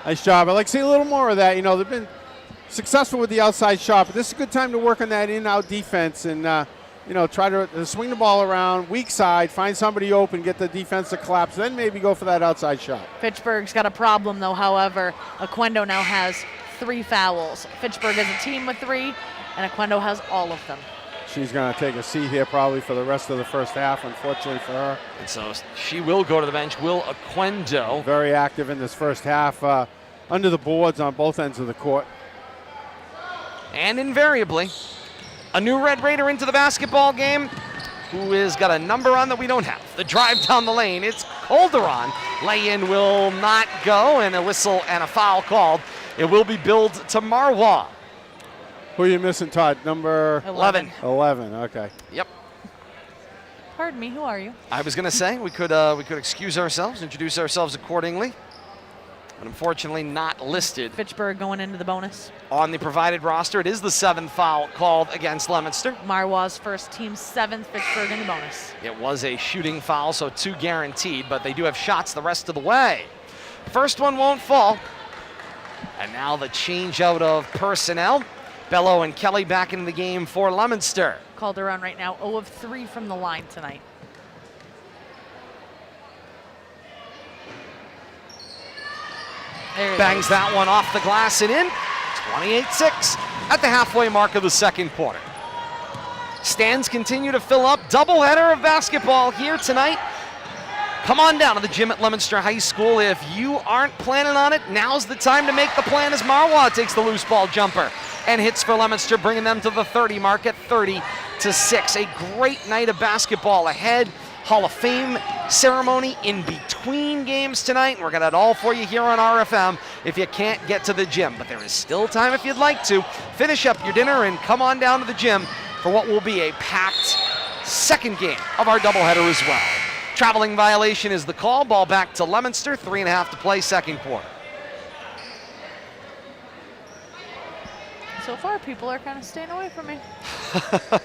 Nice job. I'd like to see a little more of that. You know, they've been successful with the outside shot, but this is a good time to work on that in-out defense and, you know, try to swing the ball around, weak side, find somebody open, get the defense to collapse, then maybe go for that outside shot. Fitchburg's got a problem, though, however. Oquendo now has 3 fouls. Fitchburg has a team with 3, and Oquendo has all of them. She's going to take a seat here probably for the rest of the first half, unfortunately for her. And so she will go to the bench. Will Aquendo. Very active in this first half, under the boards on both ends of the court. And invariably, a new Red Raider into the basketball game who has got a number on that we don't have. The drive down the lane, it's Calderon. Lay-in will not go, and a whistle and a foul called. It will be billed to Marwa. Who are you missing, Todd? Number 11. 11, okay. Yep. Pardon me, who are you? I was going to say we could excuse ourselves, introduce ourselves accordingly, but unfortunately not listed Fitchburg going into the bonus. on the provided roster. It is the 7th foul called against Leominster. Marwa's first team, 7th, Fitchburg in the bonus. It was a shooting foul, so 2 guaranteed, but they do have shots the rest of the way. First one won't fall. And now the change out of personnel. Bello and Kelly back into the game for Leominster. Calderon right now 0 of 3 from the line tonight. There it Bangs is. that one off the glass and in. 28-6 at the halfway mark of the second quarter. Stands continue to fill up. Doubleheader of basketball here tonight. Come on down to the gym at Leominster High School. If you aren't planning on it, now's the time to make the plan as Marwa takes the loose ball jumper and hits for Leominster, bringing them to the 30 mark at 30-6. A great night of basketball ahead. Hall of Fame ceremony in between games tonight. And we're going to have it all for you here on RFM if you can't get to the gym. But there is still time if you'd like to. Finish up your dinner and come on down to the gym for what will be a packed second game of our doubleheader as well. Traveling violation is the call. Ball back to Leominster. 3.5 to play, second quarter. So far, people are kind of staying away from me.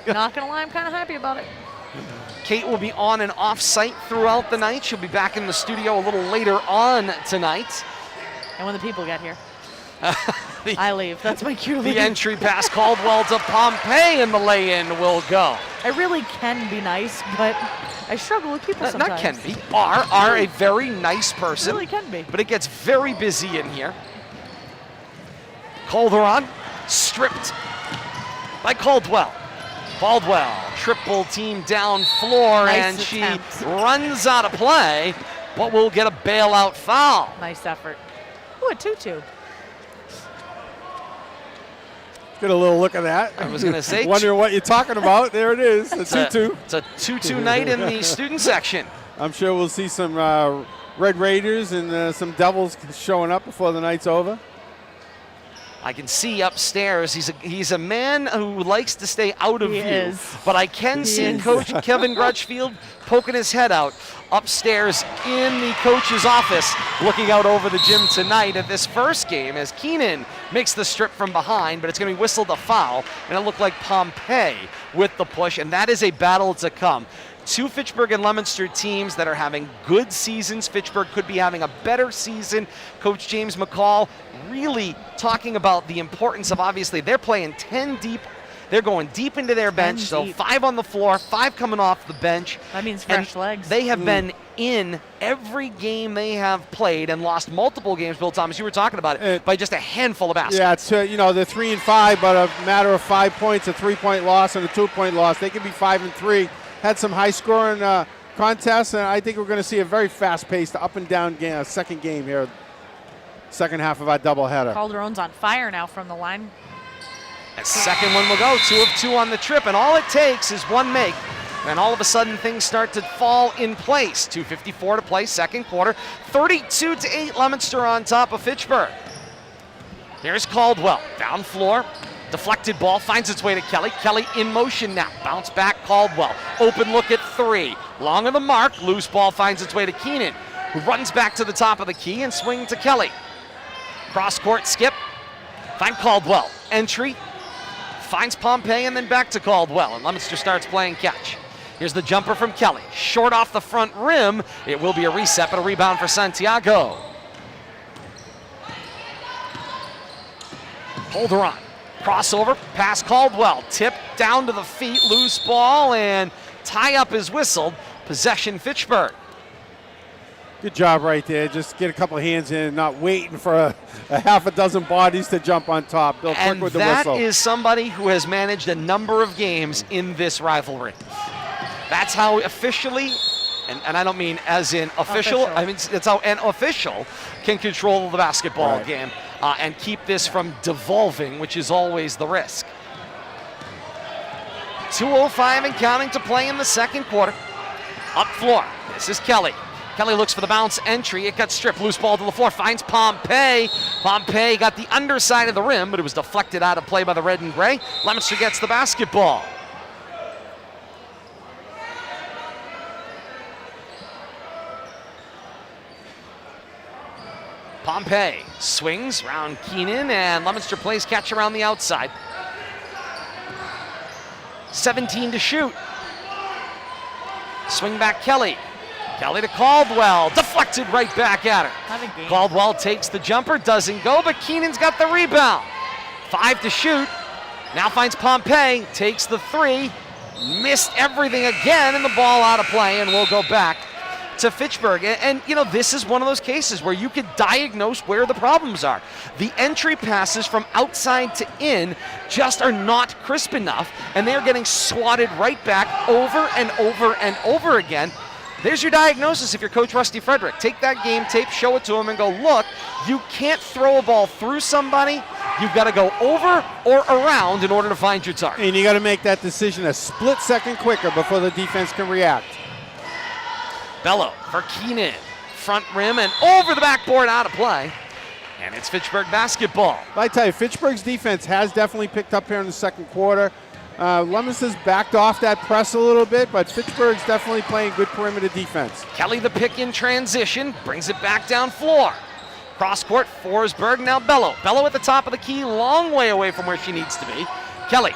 Not gonna lie, I'm kind of happy about it. Kate will be on and off site throughout the night. She'll be back in the studio a little later on tonight. And when the people get here, I leave. That's my cue to leave. The entry pass Caldwell to Pompey, and the lay-in will go. I really can be nice, but I struggle with people sometimes. Not can be. Are a very nice person. Really can be. But it gets very busy in here. Calderon stripped by Caldwell. Caldwell, triple team down floor, Nice and attempt. she runs out of play, but will get a bailout foul. Nice effort. Ooh, a 2-2. Get a little look at that. I was going to say, Wondering what you're talking about. There it is, a 2-2. It's a 2-2 night in the student section. I'm sure we'll see some Red Raiders and some Devils showing up before the night's over. I can see upstairs. He's a man who likes to stay out of He view. is. But I can see is. Coach Kevin Grutchfield poking his head out upstairs in the coach's office, looking out over the gym tonight at this first game as Keenan makes the strip from behind, but it's going to be whistled a foul, and it looked like Pompey with the push, and that is a battle to come. 2 Fitchburg and Leominster teams that are having good seasons. Fitchburg could be having a better season. Coach James McCall really talking about the importance of, obviously, they're playing 10 deep. They're going deep into their bench, so deep. 5 on the floor, 5 coming off the bench. That means And fresh legs. They have been in every game they have played and lost multiple games, Bill Thomas. You were talking about it, by just a handful of baskets. Yeah, it's they're 3-5, but a matter of 5 points, a 3-point loss and a 2-point loss. They could be 5-3. Had some high-scoring contests, and I think we're going to see a very fast-paced, up-and-down game, second game here, second half of our doubleheader. Calderon's on fire now from the line. A second one will go, 2 of 2 on the trip, and all it takes is one make, and all of a sudden things start to fall in place. 2:54 to play, second quarter, 32-8, Leominster on top of Fitchburg. Here's Caldwell, down floor, deflected ball, finds its way to Kelly. Kelly in motion now, bounce back Caldwell. Open look at 3, long of the mark, loose ball finds its way to Keenan, who runs back to the top of the key and swing to Kelly. Cross court skip, find Caldwell, entry, finds Pompey and then back to Caldwell, and Leominster starts playing catch. Here's the jumper from Kelly, short off the front rim. It will be a reset, but a rebound for Santiago. Calderon, crossover, pass Caldwell, tip down to the feet, loose ball, and tie up is whistled. Possession Fitchburg. Good job right there. Just get a couple of hands in, not waiting for a half a dozen bodies to jump on top. Bill quick with the whistle. And that is somebody who has managed a number of games in this rivalry. That's how officially, and I don't mean as in official. I mean it's how an official can control the basketball game and keep this from devolving, which is always the risk. 2:05 and counting to play in the second quarter. Up floor, this is Kelly. Kelly looks for the bounce entry. It got stripped. Loose ball to the floor. Finds Pompey. Pompey got the underside of the rim, but it was deflected out of play by the red and gray. Leominster gets the basketball. Pompey swings around Keenan, and Leominster plays catch around the outside. 17 to shoot. Swing back Kelly. Kelly to Caldwell, deflected right back at her. Caldwell takes the jumper, doesn't go, but Keenan's got the rebound. 5 to shoot. Now finds Pompey, takes the 3, missed everything again, and the ball out of play, and we'll go back to Fitchburg. And you know, this is one of those cases where you could diagnose where the problems are. The entry passes from outside to in just are not crisp enough, and they're getting swatted right back over and over and over again. There's your diagnosis if you're Coach Rusty Frederick. Take that game tape, show it to him, and go, look, you can't throw a ball through somebody. You've got to go over or around in order to find your target. And you got to make that decision a split second quicker before the defense can react. Bello for Keenan. Front rim and over the backboard, out of play. And it's Fitchburg basketball. I tell you, Fitchburg's defense has definitely picked up here in the second quarter. Leominster's backed off that press a little bit, but Fitchburg's definitely playing good perimeter defense. Kelly the pick in transition, brings it back down floor. Cross court, Forsberg, now Bello. Bello at the top of the key, long way away from where she needs to be. Kelly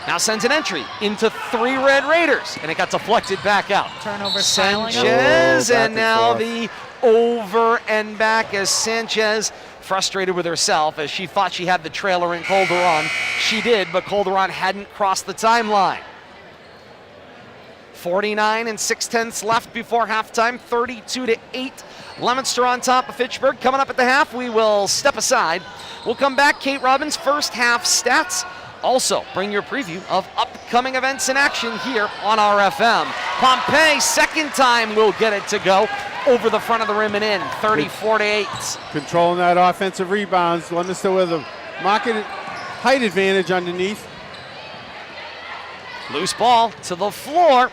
now sends an entry into 3 Red Raiders, and it got deflected back out. Turnover. Sanchez, back and now the over and back as Sanchez frustrated with herself as she thought she had the trailer in Calderon. She did, but Calderon hadn't crossed the timeline. 49 and 6/10 left before halftime, 32-8. Leominster on top of Fitchburg. Coming up at the half, we will step aside. We'll come back. Kate Robbins' first half stats. Also, bring your preview of upcoming events in action here on RFM. Pompey, second time will get it to go over the front of the rim and in, 34-8. Controlling that offensive rebounds. Leominster with a market height advantage underneath. Loose ball to the floor,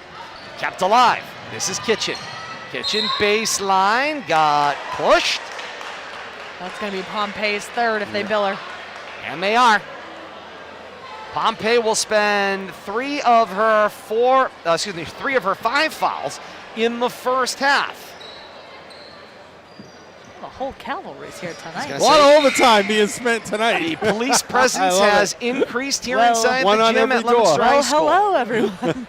kept alive. This is Kitchen. Kitchen baseline, got pushed. That's going to be Pompey's third if they bill her. And they are. Pompey will spend 3 of her 5 fouls in the first half. The whole cavalry's here tonight. A lot of overtime being spent tonight. The police presence has increased here inside one the on gym every at Leominster door. High Well, School. hello, everyone.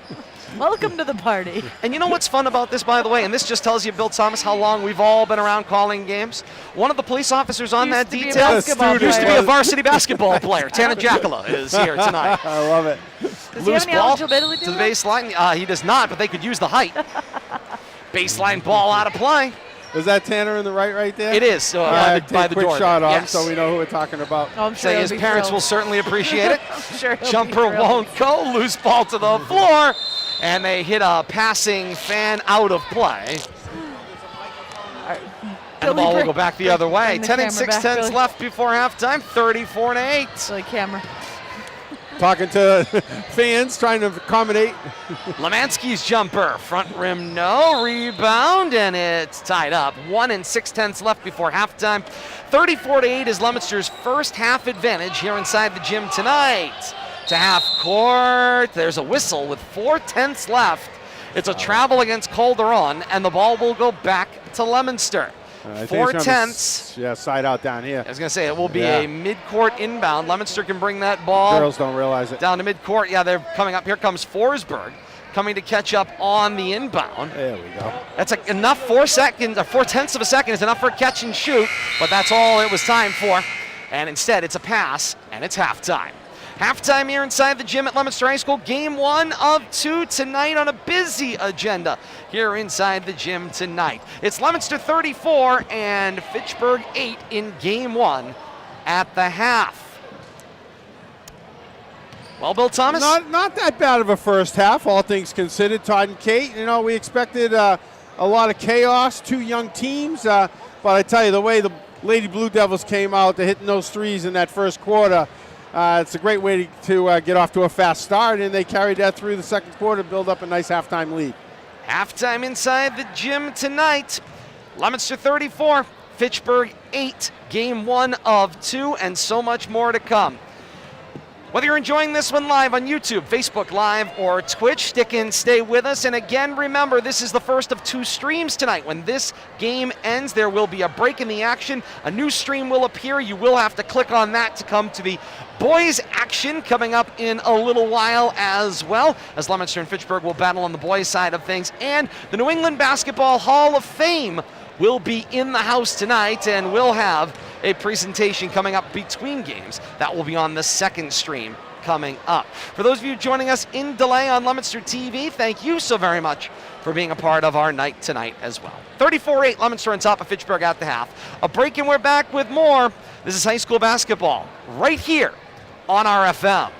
Welcome to the party. And you know what's fun about this, by the way, and this just tells you, Bill Thomas, how long we've all been around calling games. One of the police officers on that Used to be a detail basketball used to be player. a varsity basketball player. Tana Jackala is here tonight. I love it. Does he Loose have any ball eligibility to to the that? baseline. He does not, but they could use the height. Baseline ball out of play. Is that Tanner in the right there? It is Yeah, by take the quick door. shot there. on Yes. so we know who we're talking about. Oh, I'm sure Say he'll his be parents thrilled. will certainly appreciate it. I'm sure he'll be Jumper thrilled. won't go. Loose ball to the floor. And they hit a passing fan out of play. And the ball will go back the other way. Bring the 10 and camera back, 6/10 Billy. left before halftime. 34-8. Billy camera. Talking to fans, trying to accommodate. Lemansky's jumper. Front rim, no. Rebound, and it's tied up. 1 and 6/10 left before halftime. 34-8 is Leominster's first half advantage here inside the gym tonight. To half court, there's a whistle with 4/10 left. It's a travel against Calderon, and the ball will go back to Leominster. I think it's 4/10. Yeah, side out down here. I was going to say, it will be Yeah. a mid-court inbound. Leominster can bring that ball Girls don't realize it. down to mid-court. Yeah, they're coming up. Here comes Forsberg coming to catch up on the inbound. There we go. That's like enough 4 seconds, or 4/10 of a second is enough for a catch and shoot, but that's all it was time for. And instead, it's a pass, and it's halftime. Halftime here inside the gym at Leominster High School. Game 1 of 2 tonight on a busy agenda here inside the gym tonight. It's Leominster 34 and Fitchburg 8 in Game 1 at the half. Well, Bill Thomas? Not that bad of a first half, all things considered, Todd and Kate. You know, we expected a lot of chaos, two young teams, but I tell you, the way the Lady Blue Devils came out, they're hitting those threes in that first quarter, it's a great way to get off to a fast start, and they carried that through the second quarter, build up a nice halftime lead. Halftime inside the gym tonight. Leominster 34, Fitchburg 8, Game 1 of 2, and so much more to come. Whether you're enjoying this one live on YouTube, Facebook Live, or Twitch, stick and stay with us. And again, remember, this is the first of 2 streams tonight. When this game ends, there will be a break in the action. A new stream will appear. You will have to click on that to come to the boys action coming up in a little while as well, as Leominster and Fitchburg will battle on the boys side of things. And the New England Basketball Hall of Fame will be in the house tonight, and we'll have a presentation coming up between games. That will be on the second stream coming up. For those of you joining us in delay on Leominster TV, thank you so very much for being a part of our night tonight as well. 34-8, Leominster on top of Fitchburg at the half. A break and we're back with more. This is high school basketball right here on RFM.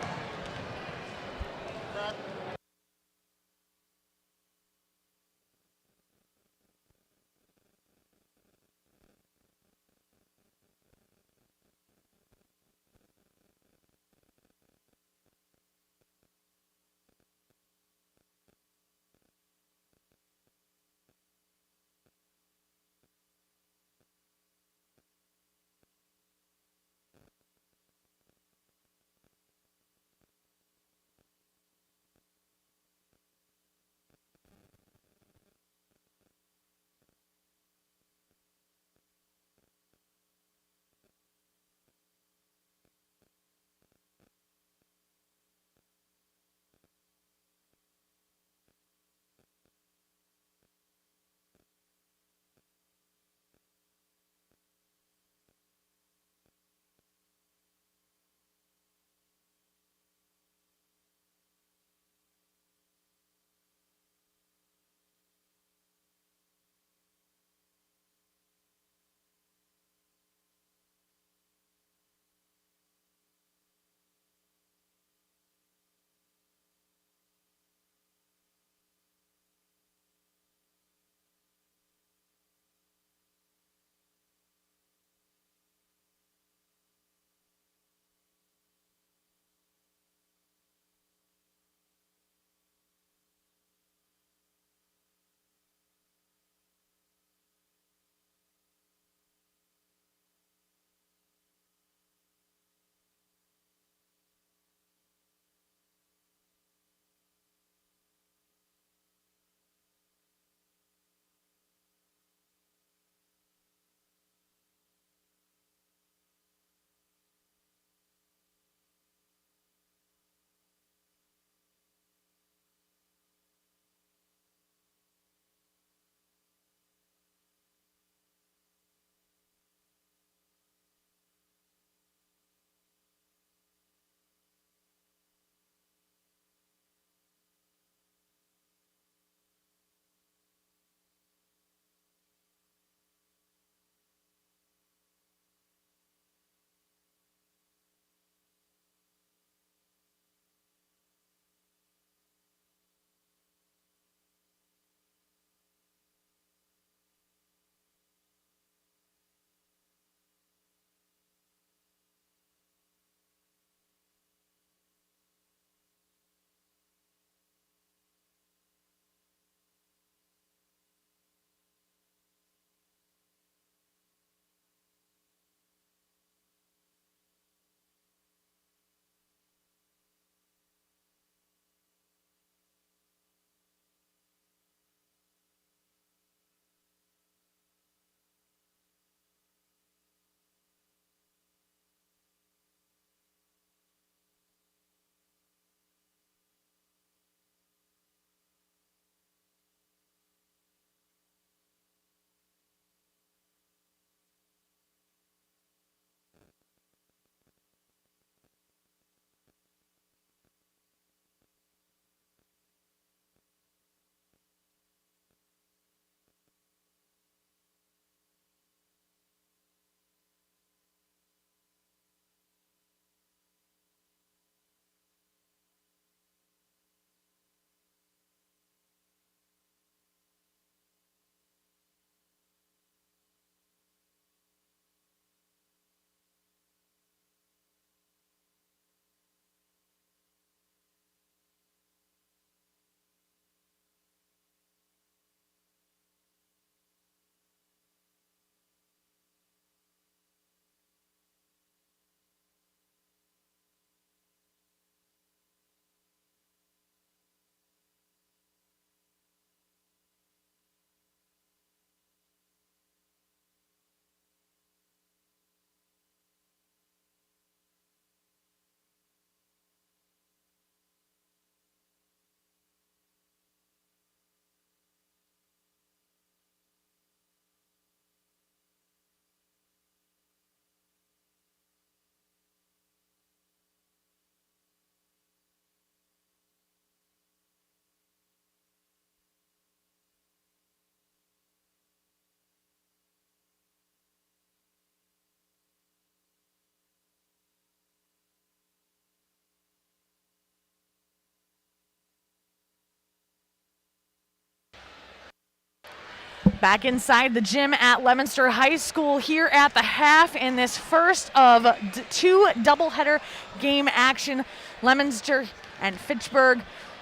Back inside the gym at Leominster High School here at the half in this first of two doubleheader game action. Leominster and Fitchburg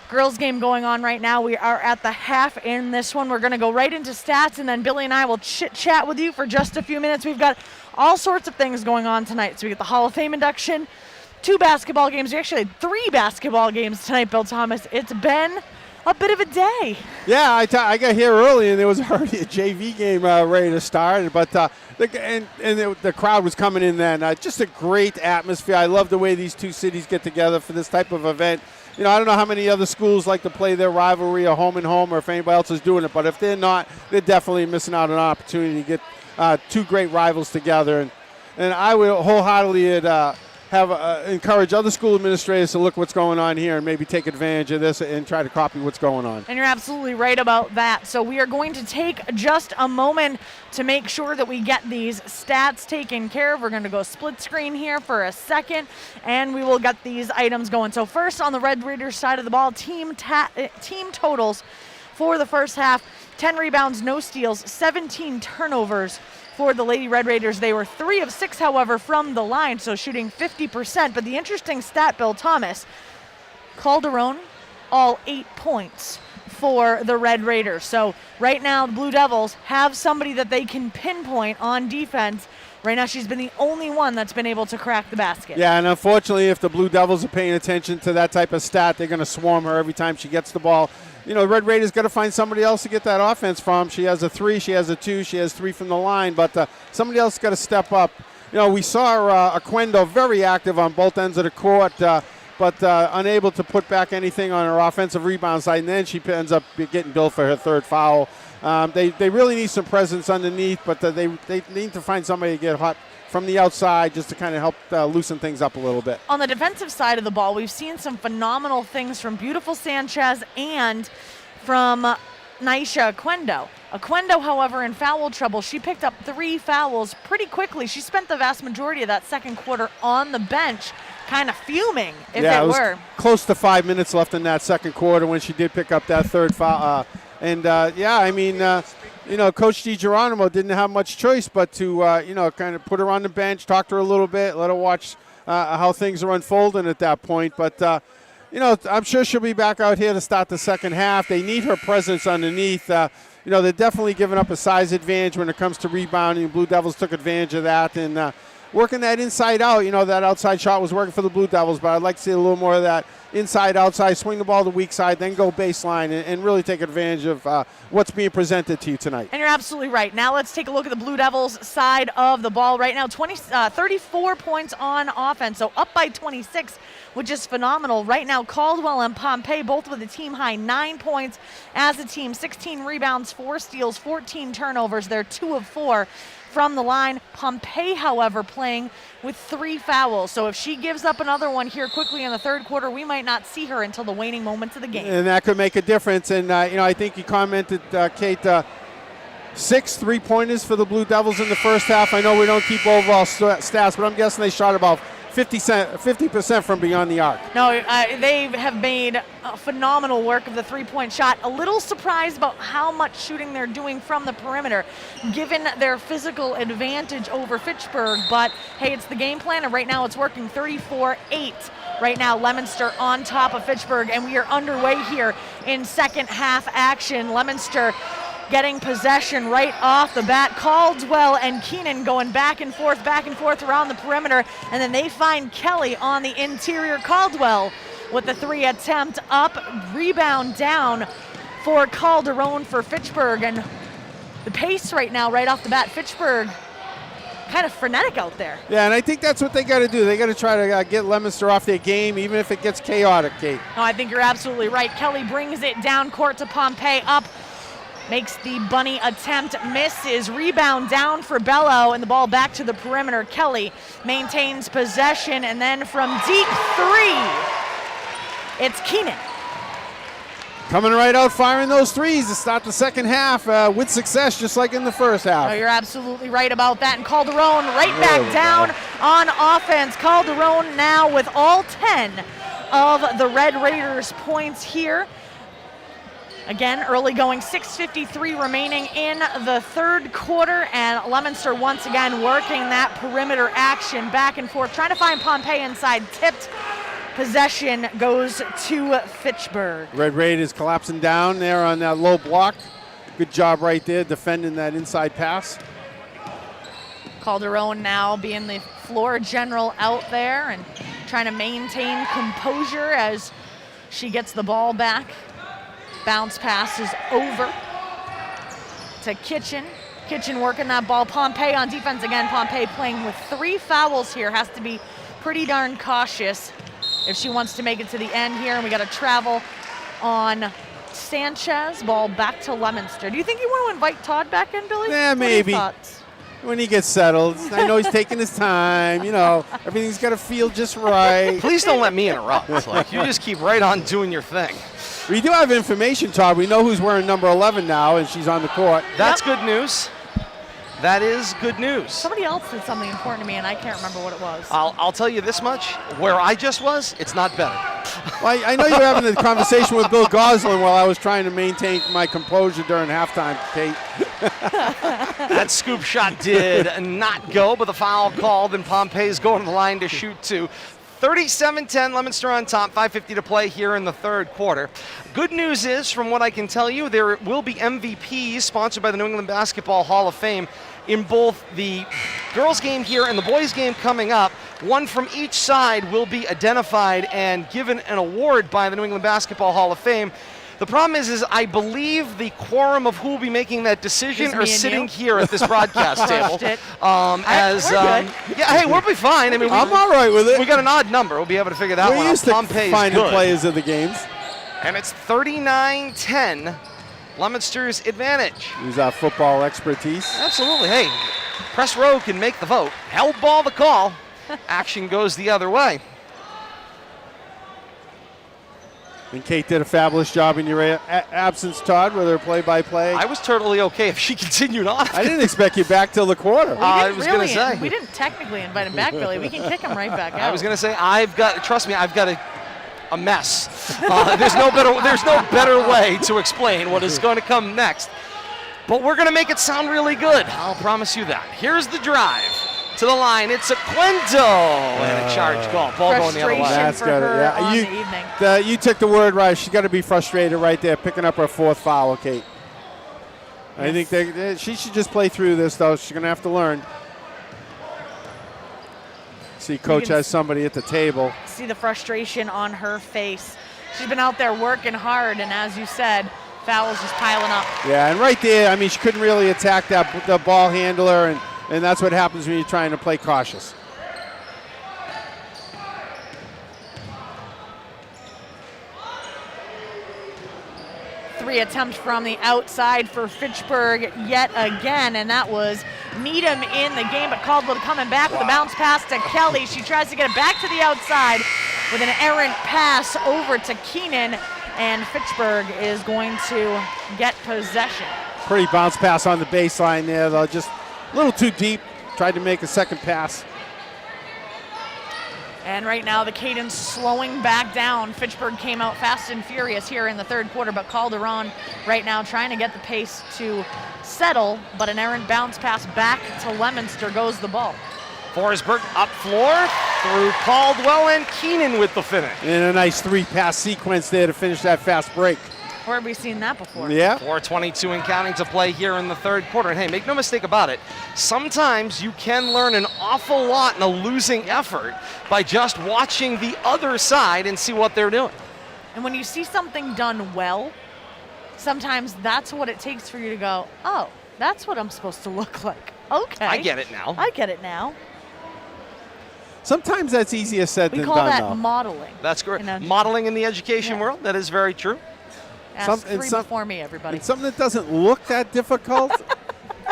girls game going on right now. We are at the half in this one. We're going to go right into stats, and then Billy and I will chit-chat with you for just a few minutes. We've got all sorts of things going on tonight. So we get the Hall of Fame induction, 2 basketball games. We actually had 3 basketball games tonight, Bill Thomas. It's been a bit of a day. Yeah, I got here early, and there was already a JV game ready to start. But the crowd was coming in then. Just a great atmosphere. I love the way these two cities get together for this type of event. You know, I don't know how many other schools like to play their rivalry or home and home, or if anybody else is doing it. But if they're not, they're definitely missing out on an opportunity to get 2 great rivals together. And I would wholeheartedly encourage other school administrators to look what's going on here and maybe take advantage of this and try to copy what's going on. And you're absolutely right about that. So we are going to take just a moment to make sure that we get these stats taken care of. We're going to go split screen here for a second, and we will get these items going. So first on the Red Raiders side of the ball, team totals for the first half: 10 rebounds, no steals, 17 turnovers. For the Lady Red Raiders, they were 3 of 6, however, from the line, so shooting 50%. But the interesting stat, Bill Thomas, Calderon, all 8 points for the Red Raiders. So right now, the Blue Devils have somebody that they can pinpoint on defense. Right now, she's been the only one that's been able to crack the basket. Yeah, and unfortunately, if the Blue Devils are paying attention to that type of stat, they're going to swarm her every time she gets the ball. You know, Red Raiders got to find somebody else to get that offense from. She has a 3, she has a 2, she has 3 from the line, but somebody else got to step up. You know, we saw Aquendo very active on both ends of the court, but unable to put back anything on her offensive rebound side, and then she ends up getting billed for her 3rd foul. They really need some presence underneath, but they need to find somebody to get hot from the outside just to kind of help loosen things up a little bit. On the defensive side of the ball, we've seen some phenomenal things from Beautiful Sanchez and from Naisha Aquendo. Aquendo, however, in foul trouble. She picked up 3 fouls pretty quickly. She spent the vast majority of that second quarter on the bench, kind of fuming, if it was were. Close to 5 minutes left in that second quarter when she did pick up that 3rd foul. You know, Coach DiGeronimo didn't have much choice but to, kind of put her on the bench, talk to her a little bit, let her watch how things are unfolding at that point. But, I'm sure she'll be back out here to start the second half. They need her presence underneath. They're definitely giving up a size advantage when it comes to rebounding. Blue Devils took advantage of that. And working that inside out, that outside shot was working for the Blue Devils, but I'd like to see a little more of that inside, outside, swing the ball to the weak side, then go baseline and really take advantage of what's being presented to you tonight. And you're absolutely right. Now let's take a look at the Blue Devils side of the ball right now. 34 points on offense, so up by 26, which is phenomenal. Right now, Caldwell and Pompey both with a team-high 9 points as a team, 16 rebounds, 4 steals, 14 turnovers. They're 2 of 4 from the line. Pompey, however, playing with 3 fouls. So if she gives up another one here quickly in the third quarter, we might not see her until the waning moments of the game. And that could make a difference. And, I think you commented, Kate, 6 3-pointers for the Blue Devils in the first half. I know we don't keep overall stats, but I'm guessing they shot about 50% from beyond the arc. No, they have made phenomenal work of the 3-point shot. A little surprised about how much shooting they're doing from the perimeter, given their physical advantage over Fitchburg. But, hey, it's the game plan, and right now it's working. 34-8. Right now, Leominster on top of Fitchburg, and we are underway here in second half action. Leominster getting possession right off the bat. Caldwell and Keenan going back and forth around the perimeter, and then they find Kelly on the interior. Caldwell with the 3 attempt up, rebound down for Calderon for Fitchburg, and the pace right now, right off the bat, Fitchburg kind of frenetic out there. Yeah, and I think that's what they got to do. They got to try to get Leominster off their game, even if it gets chaotic, Kate. No, I think you're absolutely right. Kelly brings it down court to Pompey, up, makes the bunny attempt, misses, rebound down for Bello, and the ball back to the perimeter. Kelly maintains possession, and then from deep 3, it's Keenan. Coming right out, firing those threes to start the second half with success, just like in the first half. Oh, you're absolutely right about that. And Calderon right back down on offense. Calderon now with all 10 of the Red Raiders points here. Again, early going, 6:53 remaining in the third quarter, and Leominster once again working that perimeter action back and forth, trying to find Pompey inside. Tipped. Possession goes to Fitchburg. Red Raiders collapsing down there on that low block. Good job right there defending that inside pass. Calderon now being the floor general out there and trying to maintain composure as she gets the ball back. Bounce pass is over to Kitchen. Kitchen working that ball. Pompey on defense again. Pompey playing with 3 fouls here. Has to be pretty darn cautious if she wants to make it to the end here. And we got a travel on Sanchez. Ball back to Leominster. Do you think you want to invite Todd back in, Billy? Yeah, What are your maybe. thoughts? When he gets settled. I know he's taking his time. You know, everything's got to feel just right. Please don't let me interrupt. Like, you just keep right on doing your thing. We do have information, Todd. We know who's wearing number 11 now, and she's on the court. That's good news. That is good news. Somebody else said something important to me, and I can't remember what it was. I'll tell you this much. Where I just was, it's not better. Well, I know you were having a conversation with Bill Goslin while I was trying to maintain my composure during halftime, Kate. That scoop shot did not go, but the foul called, and Pompey's going to the line to shoot 2. 37-10, Leominster on top, 5:50 to play here in the third quarter. Good news is, from what I can tell you, there will be MVPs sponsored by the New England Basketball Hall of Fame in both the girls game here and the boys game coming up. One from each side will be identified and given an award by the New England Basketball Hall of Fame. The problem is I believe the quorum of who will be making that decision Is me are and sitting you? here at this broadcast table. Crushed it. Yeah, hey, we'll be fine. I mean, I'm all right with it. we got an odd number. We'll be able to figure that one We're out. used to Pompey's finding good. players of the games. And it's 39-10, Leominster's advantage. Use our football expertise. Absolutely. Hey, press row can make the vote. Held ball the call. Action goes the other way. And Kate did a fabulous job in your absence, Todd, with her play-by-play. I was totally okay if she continued on. I didn't expect you back till the quarter. I was going to say. We didn't technically invite him back, Billy. We can kick him right back out. I was going to say, trust me, I've got a mess. There's no better way to explain what is going to come next. But we're going to make it sound really good. I'll promise you that. Here's the drive to the line. It's a Quento and a charge call. Ball going the other way. Frustration for her on you, the evening. you took the word right. She's got to be frustrated right there, picking up her 4th foul, Kate. I think she should just play through this, though. She's going to have to learn. See, Coach has somebody at the table. See the frustration on her face. She's been out there working hard, and as you said, fouls just piling up. Yeah, and right there, I mean, she couldn't really attack the ball handler, and that's what happens when you're trying to play cautious. Three attempts from the outside for Fitchburg yet again, and that was Needham in the game, but Caldwell coming back with a bounce pass to Kelly. She tries to get it back to the outside with an errant pass over to Keenan, and Fitchburg is going to get possession. Pretty bounce pass on the baseline there, though, just a little too deep. Tried to make a second pass. And right now the cadence slowing back down. Fitchburg came out fast and furious here in the third quarter, but Calderon right now trying to get the pace to settle, but an errant bounce pass back to Leominster goes the ball. Forsberg up floor through Caldwell and Keenan with the finish. And a nice 3-pass sequence there to finish that fast break. Where have we seen that before? Yeah. 4:22 and counting to play here in the third quarter. And hey, make no mistake about it, sometimes you can learn an awful lot in a losing effort by just watching the other side and see what they're doing. And when you see something done well, sometimes that's what it takes for you to go, oh, that's what I'm supposed to look like. Okay. I get it now. I get it now. Sometimes that's easier said We than call done, that though. modeling. That's correct. You know, Modeling in the education yeah. world, that is very true. Ask three before me, everybody. And something that doesn't look that difficult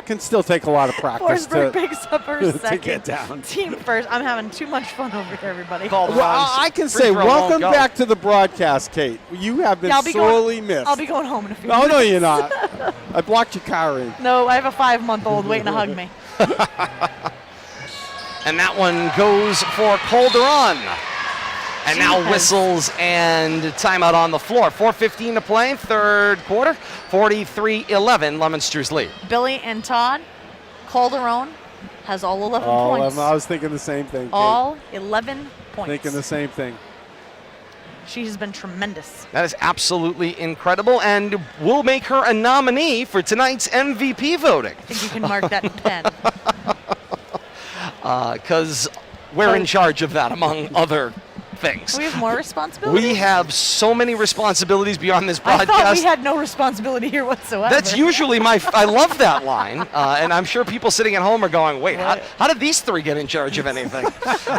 can still take a lot of practice Forsberg picks up her to second. get down. Team first. I'm having too much fun over here, everybody. Called Well, I can free say throw welcome won't go. back to the broadcast, Kate. You have been Yeah, I'll be sorely missed. I'll be going home in a few No, minutes. no, you're not. I blocked your car in. No, I have a 5-month-old waiting to hug me. And that one goes for Calderon. And now has- whistles and timeout on the floor. 4:15 to play, third quarter. 43-11, Leominster's lead. Billy and Todd, Calderon has all 11 points. I was thinking the same thing. Kate. All 11 points. Thinking the same thing. She has been tremendous. That is absolutely incredible, and we'll make her a nominee for tonight's MVP voting. I think you can mark that in pen. Because we're in charge of that, among other things. We have more responsibility. We have so many responsibilities beyond this I broadcast. thought we had no resposibility here whatsoever. That's usually I love that line, and I'm sure people sitting at home are going, wait, how did these three get in charge of anything?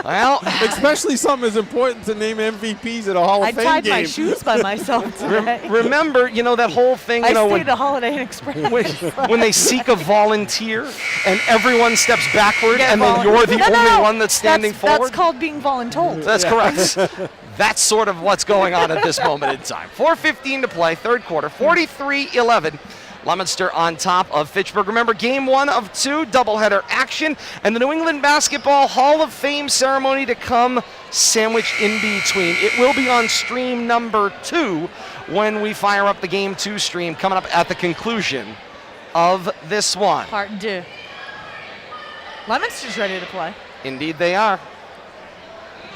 Well, Especially something as important to name MVPs at a Hall of I Fame tied game. my shoes by myself today. remember, that whole thing, I when, stayed at Holiday Inn Express. when they seek a volunteer and everyone steps backward Get and then volun- you're the No, no, only no. one that's standing forward? That's called being voluntold. That's correct. That's sort of what's going on at this moment in time. 4:15 to play, third quarter, 43-11. Leominster on top of Fitchburg. Remember, game 1 of 2, doubleheader action, and the New England Basketball Hall of Fame ceremony to come sandwiched in between. It will be on stream number 2 when we fire up the game 2 stream coming up at the conclusion of this one. Part 2. Leominster's ready to play. Indeed they are.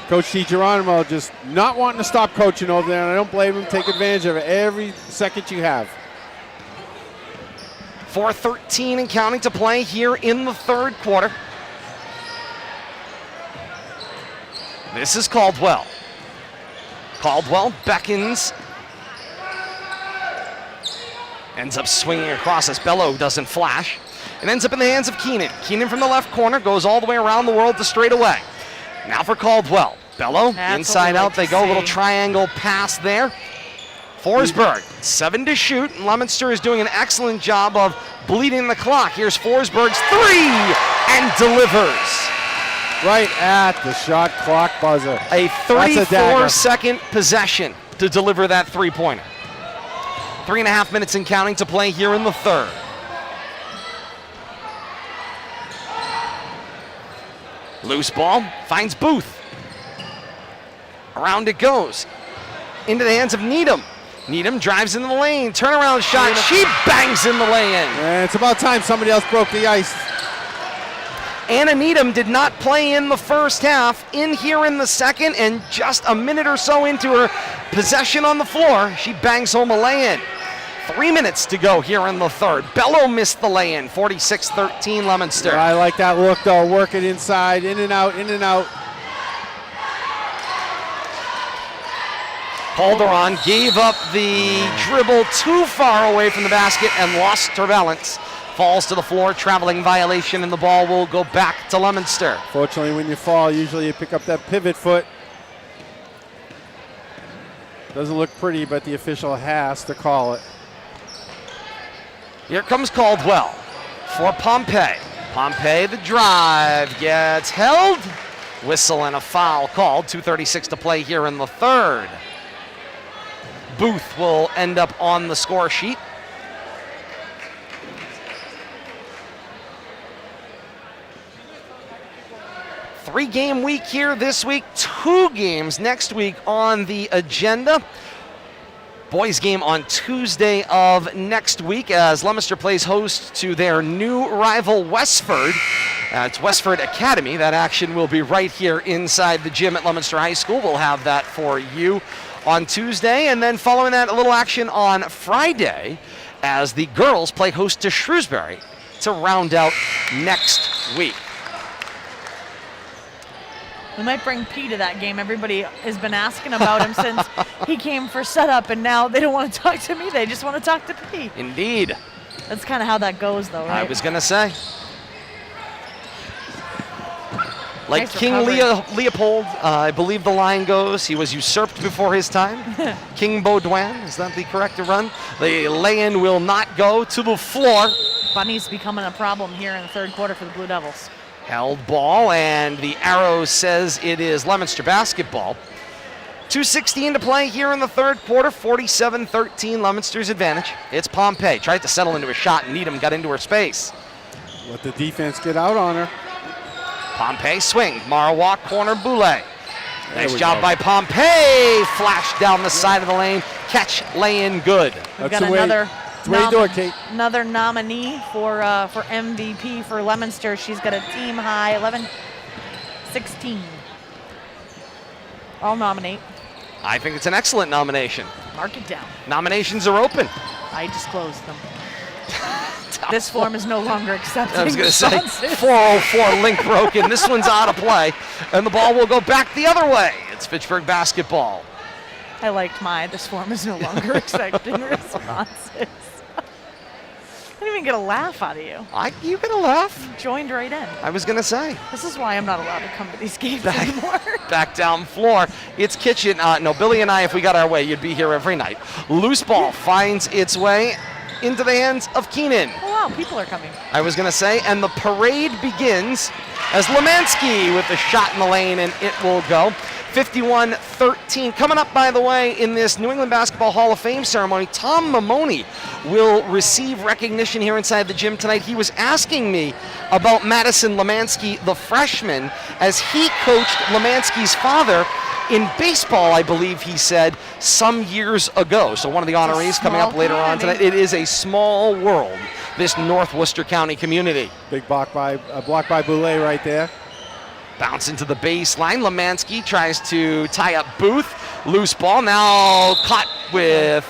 Coach DiGeronimo just not wanting to stop coaching over there, and I don't blame him. Take advantage of it every second you have. 4:13 and counting to play here in the third quarter. This is Caldwell. Caldwell beckons. Ends up swinging across as Bello doesn't flash. It ends up in the hands of Keenan. Keenan from the left corner goes all the way around the world to straightaway. Now for Caldwell. Bello, That's inside what we out, like they to go, see. little triangle pass there. Forsberg, 7 to shoot, and Leominster is doing an excellent job of bleeding the clock. Here's Forsberg's 3, and delivers. Right at the shot clock buzzer. A That's a dagger. 34-second possession to deliver that three-pointer. 3.5 minutes and counting to play here in the third. Loose ball, finds Booth. Around it goes. Into the hands of Needham. Needham drives into the lane, turnaround shot, she bangs in the lay-in. And it's about time somebody else broke the ice. Anna Needham did not play in the first half, in here in the second, and just a minute or so into her possession on the floor, she bangs home a lay-in. 3 minutes to go here in the third. Bello missed the lay-in, 46-13 Leominster. I like that look, though. Work it inside, in and out, in and out. Calderon gave up the dribble too far away from the basket and lost her balance. Falls to the floor, traveling violation, and the ball will go back to Leominster. Fortunately, when you fall, usually you pick up that pivot foot. Doesn't look pretty, but the official has to call it. Here comes Caldwell for Pompey. Pompey, the drive, gets held. Whistle and a foul called. 2:36 to play here in the third. Booth will end up on the score sheet. Three-game week here this week, 2 games next week on the agenda. Boys game on Tuesday of next week as Leominster plays host to their new rival Westford. It's Westford Academy. That action will be right here inside the gym at Leominster High School. We'll have that for you on Tuesday, and then following that, a little action on Friday as the girls play host to Shrewsbury to round out next week. We might bring P to that game. Everybody has been asking about him since he came for setup, and now they don't want to talk to me. They just want to talk to P. Indeed. That's kind of how that goes, though, right? I was going to say. Like Nice King recovery. Leopold, I believe the line goes, he was usurped before his time. King Baudouin, is that the correct run? The lay-in will not go to the floor. Bunny's becoming a problem here in the third quarter for the Blue Devils. Held ball, and the arrow says it is Leominster basketball. 2:16 to play here in the third quarter, 47-13 Leominster's advantage. It's Pompey, tried to settle into a shot, and Needham got into her space. Let the defense get out on her. Pompey swing, Marawak corner, Boulay. Nice job by Pompey. Flash down the side of the lane. Catch, lay in, good. We've That's got the way- another That's the way you do it, Kate. another nominee for MVP for Leominster. She's got a team high 11-16. I'll nominate. I think it's an excellent nomination. Mark it down. Nominations are open. I disclosed them. This form is no longer accepting I was going to say, responses. 404 link broken. This one's out of play, and the ball will go back the other way. It's Fitchburg basketball. I liked my this form is no longer accepting responses. I didn't even get a laugh out of you. You get a laugh. Joined right in. I was going to say. This is why I'm not allowed to come to these games anymore. Back down floor. It's Kitchen. No, Billy and I, if we got our way, you'd be here every night. Loose ball finds its way into the hands of Keenan. Oh, wow, people are coming. I was going to say, and the parade begins as Lemansky with the shot in the lane, and it will go. 51-13. Coming up, by the way, in this New England Basketball Hall of Fame ceremony, Tom Mamoni will receive recognition here inside the gym tonight. He was asking me about Madison Lemansky, the freshman, as he coached Lemansky's father in baseball, I believe he said, some years ago. So one of the honorees coming up later on tonight. It is a small world, this North Worcester County community. Big block by Boulay right there. Bounce into the baseline. Lemansky tries to tie up Booth. Loose ball now caught with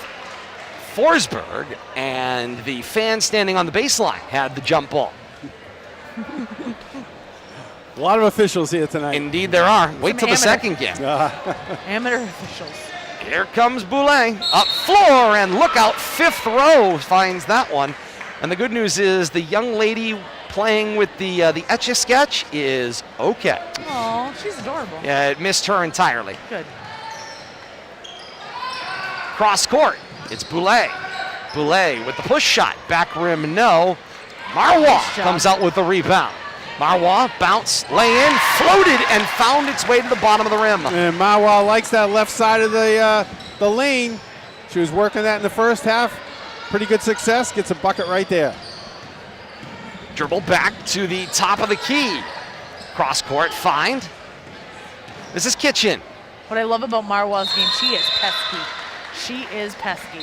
Forsberg, and the fan standing on the baseline had the jump ball. A lot of officials here tonight. Indeed there are. Wait till the amateur. second game. Amateur officials. Here comes Boulay. Up floor, and look out, fifth row finds that one. And the good news is the young lady playing with the Etch-a-Sketch is okay. Oh, she's adorable. Yeah, it missed her entirely. Good. Cross court, it's Boulay. Boulay with the push shot. Back rim, no. Marwa Nice job. comes out with the rebound. Marwa bounce, lay in, floated, and found its way to the bottom of the rim. And Mawa likes that left side of the lane. She was working that in the first half. Pretty good success. Gets a bucket right there. Dribble back to the top of the key. Cross court, find. This is Kitchen. What I love about Marwa's game, she is pesky. She is pesky.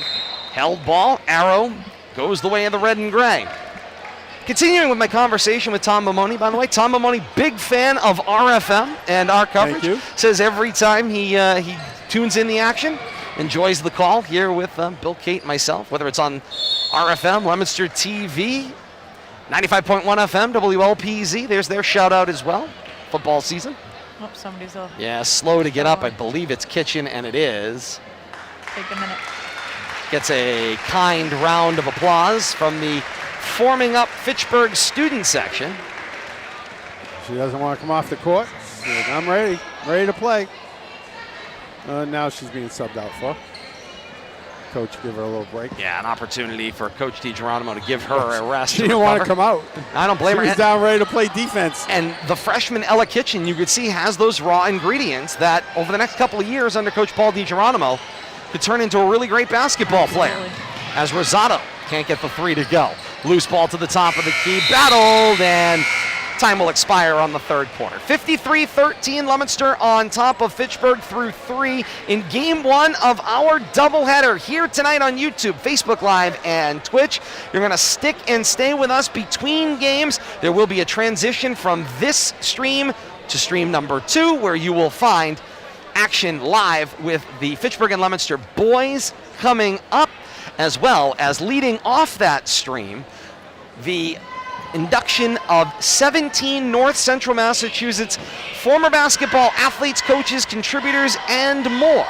Held ball, arrow, goes the way of the red and gray. Continuing with my conversation with Tom Mamoni, by the way, Tom Mamoni, big fan of RFM and our coverage. Thank you. Says every time he tunes in the action, enjoys the call here with Bill, Kate, and myself, whether it's on RFM, Leominster TV, 95.1 FM, WLPZ. There's their shout out as well. Football season. Oh, somebody's up. Yeah, slow to get up. I believe it's Kitchen, and it is. Take a minute. Gets a kind round of applause from the forming up Fitchburg student section. She doesn't want to come off the court. She's like, I'm ready to play. Now she's being subbed out for. Coach, give her a little break. Yeah, an opportunity for Coach DiGeronimo to give her a rest. She didn't want to come out. I don't blame She her. was down ready to play defense. And the freshman Ella Kitchen, you could see, has those raw ingredients that over the next couple of years under Coach Paul DiGeronimo could turn into a really great basketball player. As Rosado can't get the three to go. Loose ball to the top of the key, battled, and time will expire on the third quarter. 53-13, Leominster on top of Fitchburg through 3 in game 1 of our doubleheader here tonight on YouTube, Facebook Live, and Twitch. You're going to stick and stay with us between games. There will be a transition from this stream to stream number 2, where you will find action live with the Fitchburg and Leominster boys coming up, as well as leading off that stream, the induction of 17 North Central Massachusetts former basketball athletes, coaches, contributors, and more,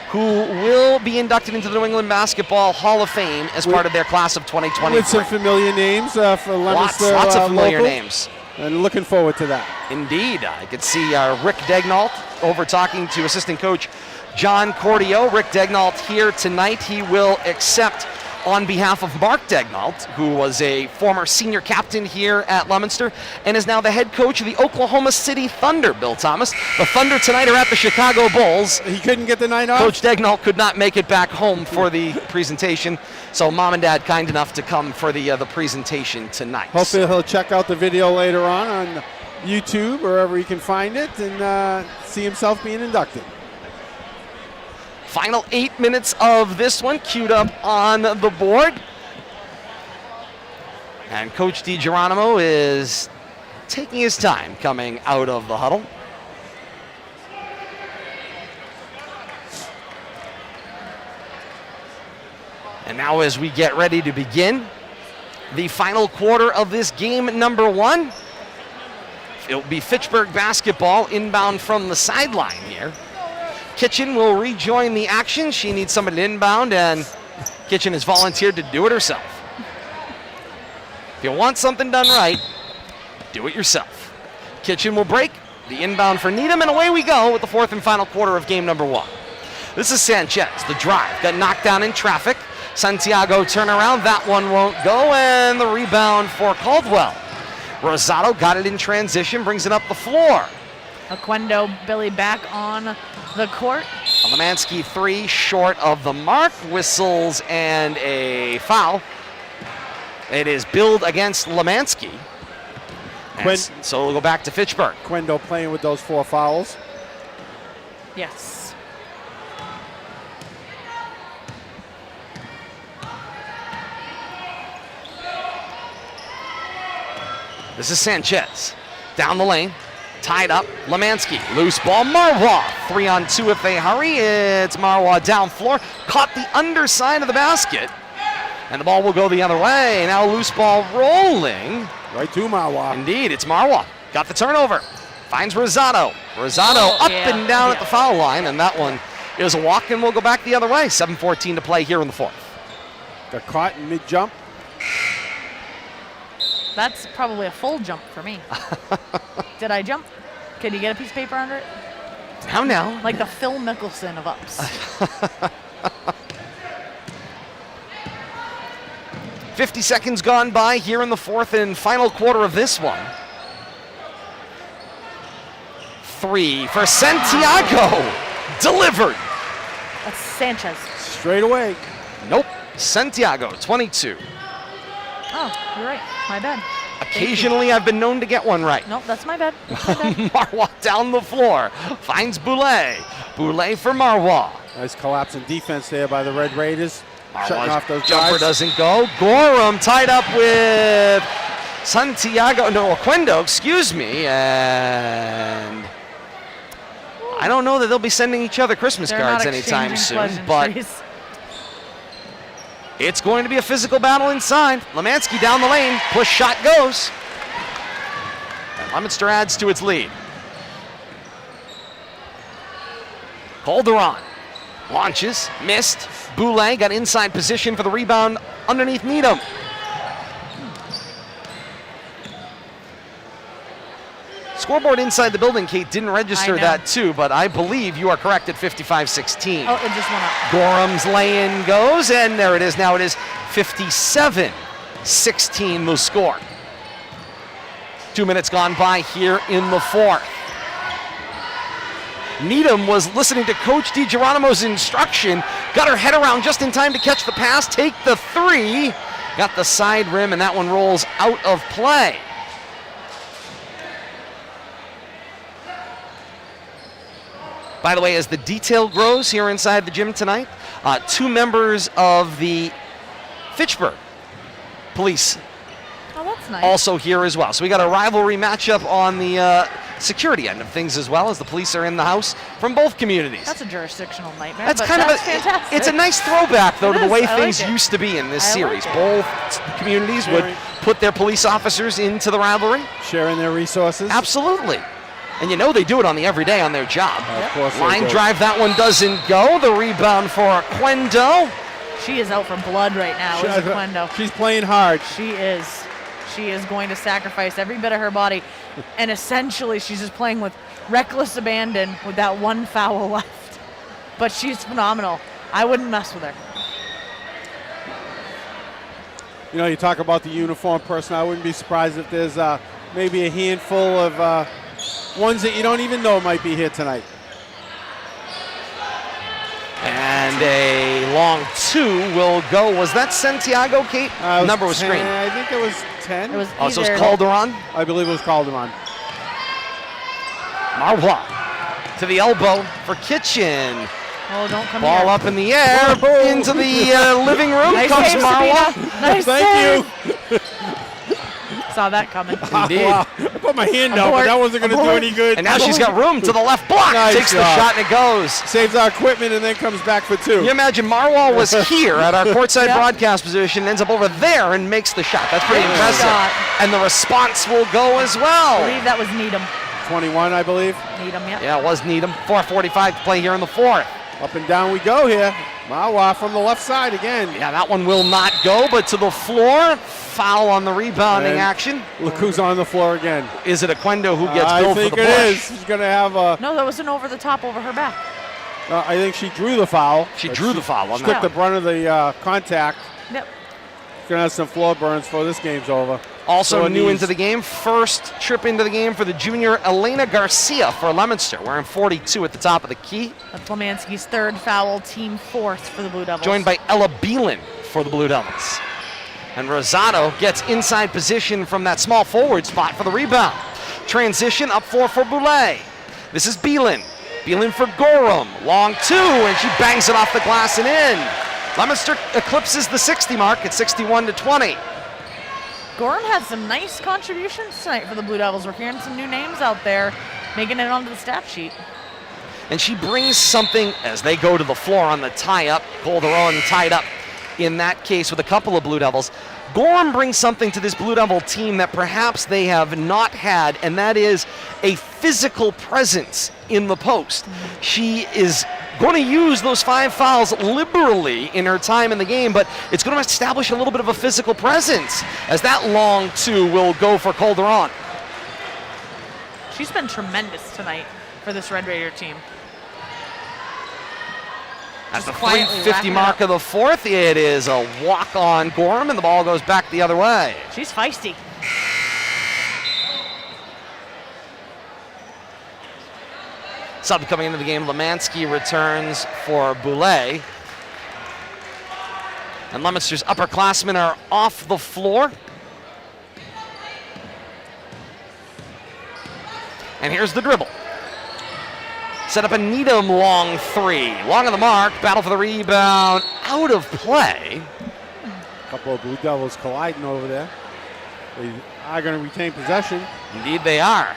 who will be inducted into the New England Basketball Hall of Fame as part of their class of 2023. With some familiar names for Leominster. Lots of familiar local. names. And looking forward to that. Indeed. I could see Rick Degnault over talking to assistant coach John Cordio. Rick Degnault here tonight. He will accept on behalf of Mark Degnault, who was a former senior captain here at Leominster and is now the head coach of the Oklahoma City Thunder, Bill Thomas. The Thunder tonight are at the Chicago Bulls. He couldn't get the night off? Coach Degnault could not make it back home for the presentation, so mom and dad kind enough to come for the presentation tonight. Hopefully he'll check out the video later on YouTube or wherever he can find it and see himself being inducted. Final 8 minutes of this one queued up on the board. And Coach DiGeronimo is taking his time coming out of the huddle. And now as we get ready to begin the final quarter of this game number 1, it'll be Fitchburg basketball inbound from the sideline here. Kitchen will rejoin the action. She needs somebody to inbound, and Kitchen has volunteered to do it herself. If you want something done right, do it yourself. Kitchen will break the inbound for Needham, and away we go with the 4th and final quarter of game number 1. This is Sanchez. The drive got knocked down in traffic. Santiago turnaround. That one won't go, and the rebound for Caldwell. Rosado got it in transition, brings it up the floor. Oquendo, Billy back on the court. Lemansky 3 short of the mark. Whistles and a foul. It is billed against Lemansky. So we'll go back to Fitchburg. Quendo playing with those 4 fouls. Yes. This is Sanchez. Down the lane. Tied up. Lemansky. Loose ball. Marwa. 3-on-2 if they hurry. It's Marwa down floor. Caught the underside of the basket. And the ball will go the other way. Now loose ball rolling. Right to Marwa. Indeed, it's Marwa. Got the turnover. Finds Rosado. Rosado up and down at the foul line. And that one is a walk, and we'll go back the other way. 7:14 to play here in the 4th. Got caught in mid-jump. That's probably a full jump for me. Did I jump? Can you get a piece of paper under it? Now. Like the Phil Mickelson of ups. 50 seconds gone by here in the 4th and final quarter of this one. 3 for Santiago. Delivered. That's Sanchez. Straight away. Nope. Santiago, 22. Oh, you're right. My bad. Occasionally I've been known to get one right. Nope, that's my bad. That's my bad. Marwa down the floor. Finds Boulay. Boulay for Marwa. Nice collapse in defense there by the Red Raiders. Shutting off those Jumper drives. doesn't go. Gorham tied up with Santiago. No, Oquendo, excuse me. And I don't know that they'll be sending each other Christmas They're cards not anytime exchanging soon. But pleasantries. it's going to be a physical battle inside. Lemansky down the lane. Push shot goes. And Leominster adds to its lead. Calderon launches, missed. Boulay got inside position for the rebound underneath Needham. Scoreboard inside the building, Kate, didn't register that too, but I believe you are correct at 55-16. Oh, it just went up. Gorham's lay-in goes, and there it is. Now it is 57-16 the score. 2 minutes gone by here in the 4th. Needham was listening to Coach DiGeronimo's instruction, got her head around just in time to catch the pass, take the 3, got the side rim, and that one rolls out of play. By the way, as the detail grows here inside the gym tonight, 2 members of the Fitchburg police Oh, that's nice. also here as well. So we got a rivalry matchup on the security end of things as well, as the police are in the house from both communities. That's a jurisdictional nightmare. That's but kind that's of fantastic. It's a nice throwback, though, It to the is. way I things like it. used to be in this I like series. it. Both communities would put their police officers into the rivalry. Sharing their resources. Absolutely. And you know they do it on the everyday on their job. Of course they Line do. drive, that one doesn't go. The rebound for Oquendo. She is out for blood right now, is Oquendo. She's playing hard. She is. She is going to sacrifice every bit of her body. And essentially, she's just playing with reckless abandon with that 1 foul left. But she's phenomenal. I wouldn't mess with her. You know, you talk about the uniform person. I wouldn't be surprised if there's maybe a handful of ones that you don't even know might be here tonight. And a long 2 will go. Was that Santiago, Kate? Number was 10, screened. I think it was 10. It was Oh, so either it's Calderon? I believe it was Calderon. Marwa to the elbow for Kitchen. Oh, don't come Ball here. up in the air into the living room. Nice Comes save, Marwa. Sabina. Nice Thank save. Saw that coming. Indeed. Wow. I put my hand out, but Abort. that wasn't going to do Abort. any good. And now she's got room to the left block. Nice Takes the job. shot and it goes. Saves our equipment and then comes back for two. You imagine Marwal was here at our courtside Yep. broadcast position, ends up over there and makes the shot. That's pretty Great impressive. shot. And the response will go as I well. believe that was Needham. 21, I believe. Needham, yep. Yeah, it was Needham. 4:45 to play here in the fourth. Up and down we go here. Mawa from the left side again. Yeah, that one will not go, but to the floor. Foul on the rebounding And action. Look who's on the floor again. Is it Aquendo who gets I billed for think the it push? is. She's going to have a. No, that was an over the top over her back. I think she drew the foul. She but drew the foul on She took that. the brunt of the contact. Yep. She's going to have some floor burns before this game's over. Also Sore new knees. into the game. First trip into the game for the junior Elena Garcia for Leominster. Wearing 42 at the top of the key. That's Lemanski's third foul, team fourth for the Blue Devils. Joined by Ella Beelan for the Blue Devils. And Rosado gets inside position from that small forward spot for the rebound. Transition up floor for Boulay. This is Beelan. Beelan for Gorham. Long two, and she bangs it off the glass and in. Leominster eclipses the 60 mark at 61-20. Gorham had some nice contributions tonight for the Blue Devils. We're hearing some new names out there making it onto the stat sheet. And she brings something as they go to the floor on the tie-up. Calderon tied up in that case with a couple of Blue Devils. Gorham brings something to this Blue Devil team that perhaps they have not had, and that is a physical presence in the post. She is going to use those 5 fouls liberally in her time in the game, but it's going to establish a little bit of a physical presence as that long two will go for Calderon. She's been tremendous tonight for this Red Raider team. At the quietly 3:50 wrapping it mark up. of the fourth, it is a walk on Gorham, and the ball goes back the other way. She's feisty. Sub coming into the game, Lemanski returns for Boulay. And Leominster's upperclassmen are off the floor. And here's the dribble. Set up a Needham long three. Long on the mark, battle for the rebound, out of play. A couple of Blue Devils colliding over there. They are going to retain possession. Indeed they are.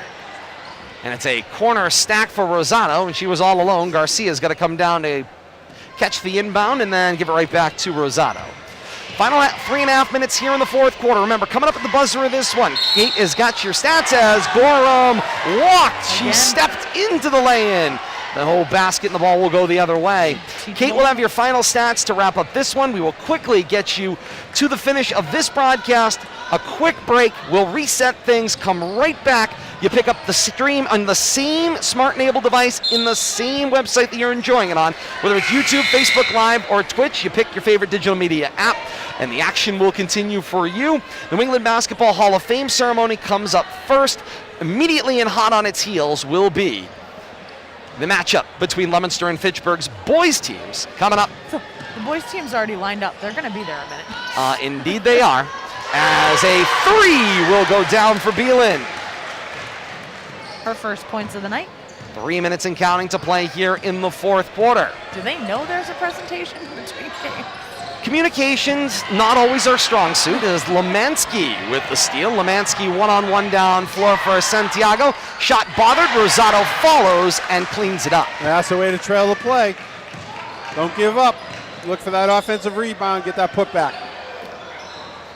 And it's a corner stack for Rosado, and she was all alone. Garcia's got to come down to catch the inbound and then give it right back to Rosado. Final 3.5 minutes here in the fourth quarter. Remember, coming up at the buzzer of this one, Kate has got your stats as Gorham walked. She Again. stepped into the lay-in. The whole basket and the ball will go the other way. Kate will have your final stats to wrap up this one. We will quickly get you to the finish of this broadcast. A quick break. We'll reset things, come right back. You pick up the stream on the same smart-enabled device in the same website that you're enjoying it on. Whether it's YouTube, Facebook Live, or Twitch, you pick your favorite digital media app, and the action will continue for you. The New England Basketball Hall of Fame ceremony comes up first. Immediately and hot on its heels will be the matchup between Leominster and Fitchburg's boys teams coming up. The boys team's already lined up. They're going to be there in a minute. Indeed they are. As a three will go down for Beelan. Her first points of the night. 3 minutes and counting to play here in the fourth quarter. Do they know there's a presentation between games? Communications, not always our strong suit, as Lemanski with the steal. Lemanski one-on-one down floor for Santiago. Shot bothered, Rosado follows and cleans it up. That's the way to trail the play. Don't give up. Look for that offensive rebound, get that putback.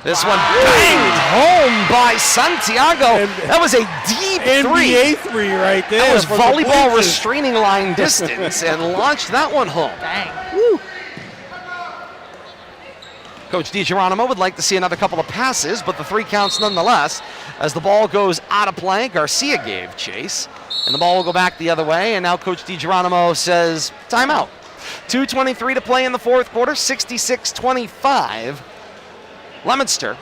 This one banged home by Santiago. That was a deep three. NBA three right there. That was from the volleyball bleachers. restraining line distance and launched that one home. Dang. Coach DiGeronimo would like to see another couple of passes, but the three counts nonetheless. As the ball goes out of play, Garcia gave chase, and the ball will go back the other way, and now Coach DiGeronimo says timeout. 2:23 to play in the fourth quarter, 66-25. Leominster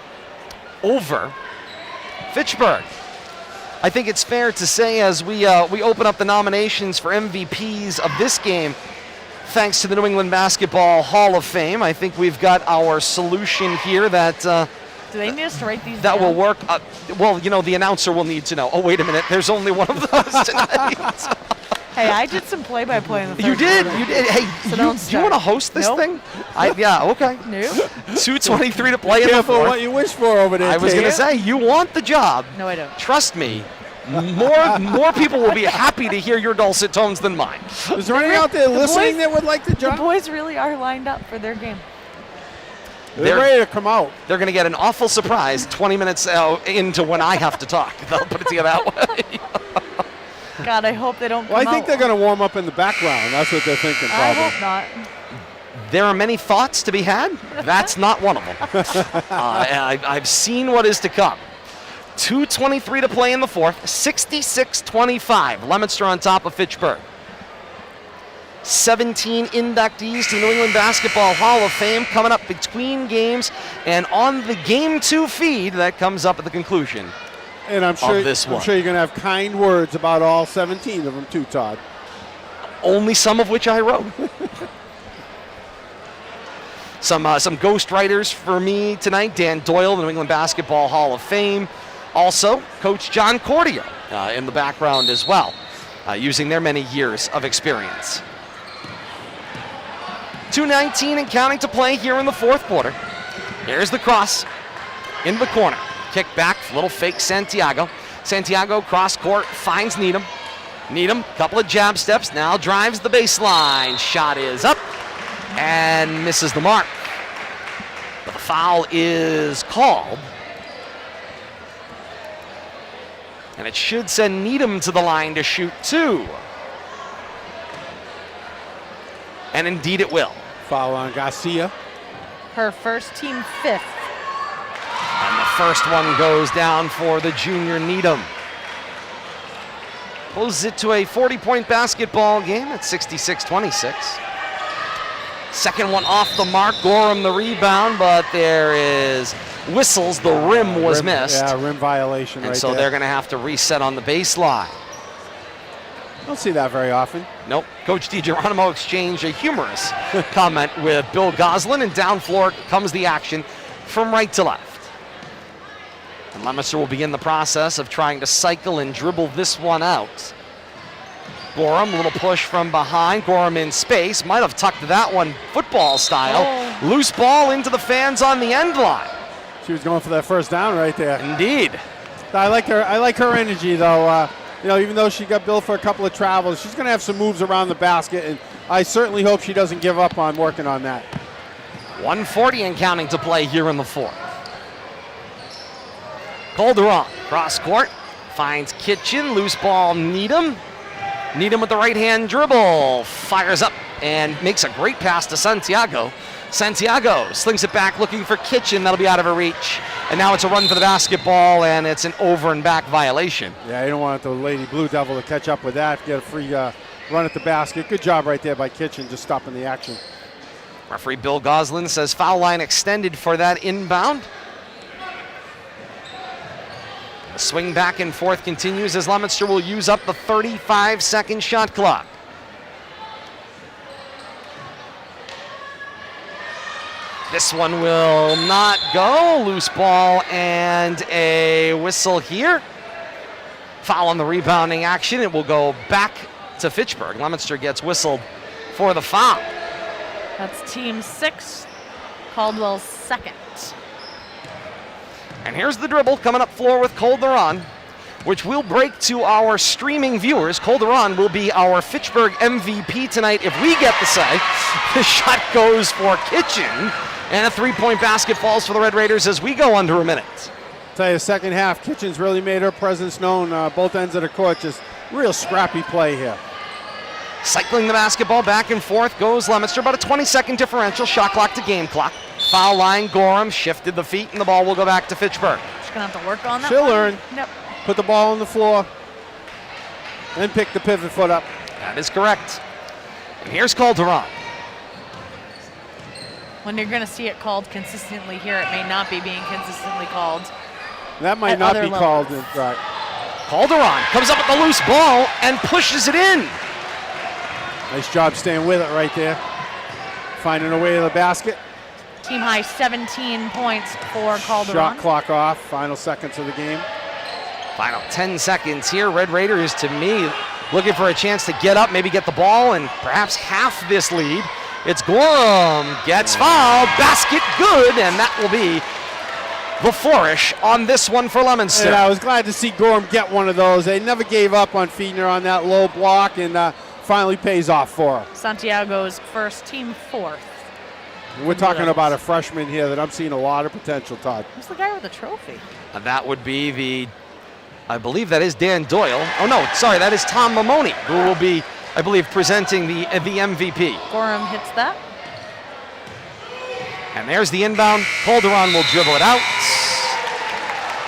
over Fitchburg. I think it's fair to say as we open up the nominations for MVPs of this game, thanks to the New England Basketball Hall of Fame, I think we've got our solution here that Do they need us to write these That down? will work. Well, the announcer will need to know. Oh, wait a minute. There's only one of those tonight. Hey, I did some play-by-play in the third You did. quarter. You did. Hey, So do don't you start. want to host this Nope. thing? Yeah, okay. No. 2:23 to play in the Careful fourth. what you wish for over there. I was going to Tate. say, you want the job. No, I don't. Trust me. More people will be happy to hear your dulcet tones than mine. Is there anyone out there The listening boys- that would like the The job? boys really are lined up for their game. They're ready to come out. They're going to get an awful surprise 20 minutes into when I have to talk. They'll put it to you that way. God, I hope they don't Well, come I think out. they're going to warm up in the background. That's what they're thinking, I probably. hope not. There are many thoughts to be had. That's not one of them. I've seen what is to come. 2:23 to play in the fourth. 66-25. Leominster on top of Fitchburg. 17 inductees to New England Basketball Hall of Fame coming up between games and on the Game 2 feed that comes up at the conclusion. And I'm sure, this I'm one. sure you're going to have kind words about all 17 of them, too, Todd. Only some of which I wrote. Some ghostwriters for me tonight. Dan Doyle, the New England Basketball Hall of Fame. Also, Coach John Cordier in the background as well, using their many years of experience. 2:19 and counting to play here in the fourth quarter. Here's the cross into the corner. Kick back, little fake Santiago. Santiago cross court, finds Needham. Needham, couple of jab steps, now drives the baseline. Shot is up and misses the mark. But the foul is called. And it should send Needham to the line to shoot two. And indeed it will. Foul on Garcia. Her first team fifth. And the first one goes down for the junior Needham. Closes it to a 40-point basketball game at 66-26. Second one off the mark. Gorham the rebound, but there is whistles. The rim was missed. Yeah, rim violation And right so there. they're going to have to reset on the baseline. Don't see that very often. Nope. Coach DiGeronimo exchanged a humorous comment with Bill Goslin, and down floor comes the action from right to left. And Leominster will begin the process of trying to cycle and dribble this one out. Gorham, a little push from behind. Gorham in space. Might have tucked that one football style. Oh. Loose ball into the fans on the end line. She was going for that first down right there. Indeed. I like her energy, though. Even though she got billed for a couple of travels, she's going to have some moves around the basket, and I certainly hope she doesn't give up on working on that. 1:40 and counting to play here in the fourth. Calderon, cross court, finds Kitchen, loose ball Needham. Needham with the right-hand dribble, fires up and makes a great pass to Santiago. Santiago slings it back looking for Kitchen, that'll be out of her reach. And now it's a run for the basketball, and it's an over and back violation. Yeah, you don't want the Lady Blue Devil to catch up with that, get a free run at the basket. Good job right there by Kitchen, just stopping the action. Referee Bill Goslin says foul line extended for that inbound. The swing back and forth continues as Leominster will use up the 35-second shot clock. This one will not go. Loose ball and a whistle here. Foul on the rebounding action. It will go back to Fitchburg. Leominster gets whistled for the foul. That's team 6, Caldwell's second. And here's the dribble coming up floor with Calderon, which will break to our streaming viewers. Calderon will be our Fitchburg MVP tonight if we get the say. The shot goes for Kitchen, and a three-point basket falls for the Red Raiders as we go under a minute. Tell you, second half, Kitchen's really made her presence known. Both ends of the court, just real scrappy play here. Cycling the basketball back and forth goes Leominster, about a 20-second differential, shot clock to game clock. Foul line, Gorham shifted the feet, and the ball will go back to Fitchburg. She's going to have to work on that She'll one. learn. Yep. Put the ball on the floor, and pick the pivot foot up. That is correct. And here's Calderon. When you're going to see it called consistently here, it may not be being consistently called. That might At not other be called. levels. Right. Calderon comes up with the loose ball and pushes it in. Nice job staying with it right there. Finding a way to the basket. Team high 17 points for Calderon. Shot clock off, final seconds of the game. Final 10 seconds here. Red Raiders, to me, looking for a chance to get up, maybe get the ball, and perhaps half this lead. It's Gorham, gets fouled, basket good, and that will be the flourish on this one for Leominster. And I was glad to see Gorham get one of those. They never gave up on Fiedner on that low block, and finally pays off for her. Santiago's first, team fourth. We're talking about a freshman here that I'm seeing a lot of potential, Todd. Who's the guy with the trophy? That would be I believe that is Dan Doyle. Oh no, sorry, that is Tom Mamoni, who will be, I believe, presenting the MVP. Gorham hits that. And there's the inbound. Calderon will dribble it out.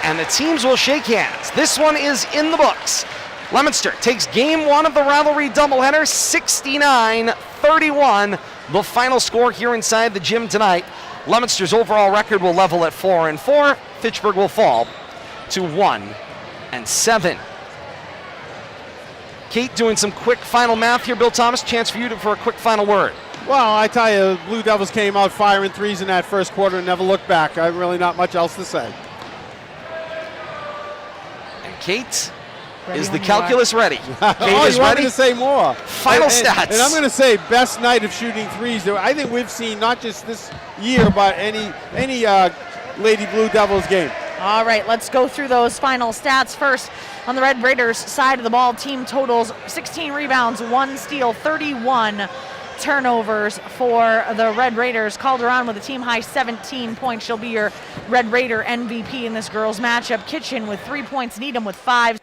And the teams will shake hands. This one is in the books. Leominster takes game one of the Rivalry doubleheader, 69-31. The final score here inside the gym tonight. Leominster's overall record will level at 4-4. Fitchburg will fall to 1-7. Kate doing some quick final math here. Bill Thomas, chance for you for a quick final word. Well, I tell you, Blue Devils came out firing threes in that first quarter and never looked back. I really not much else to say. And Kate, Ready is the when you calculus ready? Kate Oh, is you want ready. me to say more? Final stats. And I'm going to say best night of shooting threes. I think we've seen not just this year, but any Lady Blue Devils game. All right, let's go through those final stats. First, on the Red Raiders side of the ball, team totals 16 rebounds, 1 steal, 31 turnovers for the Red Raiders. Calderon with a team high 17 points. She'll be your Red Raider MVP in this girls matchup. Kitchen with 3 points, Needham with 5.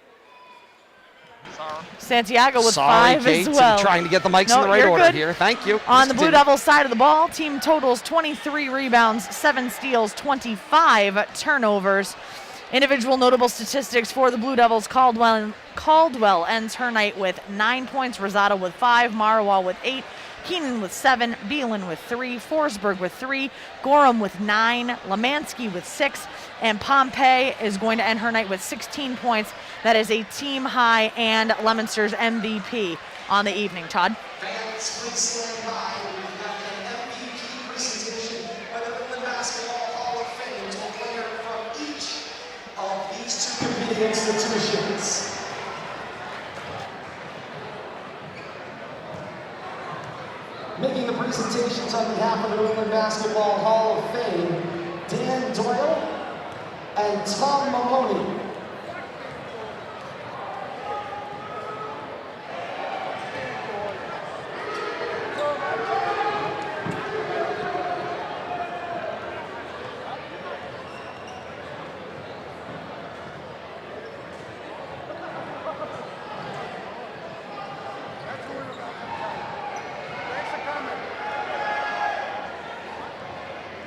Santiago with Sorry, 5 Kate, as well. I'm trying to get the mics No, in the right you're order good. here. Thank you. On Let's the Blue continue. Devils side of the ball, team totals 23 rebounds, 7 steals, 25 turnovers. Individual notable statistics for the Blue Devils. Caldwell ends her night with 9 points, Rosado with 5, Marwal with 8, Keenan with 7, Beelan with 3, Forsberg with 3, Gorham with 9, Lemansky with 6, and Pompey is going to end her night with 16 points. That is a team high and Leominster's MVP on the evening. Todd? Fans, please stand by. We have an MVP presentation by the Midland Basketball Hall of Fame to a player from each of these two competing institutions. Making the presentations on behalf of the Midland Basketball Hall of Fame, Dan Doyle and Tom Mamoni.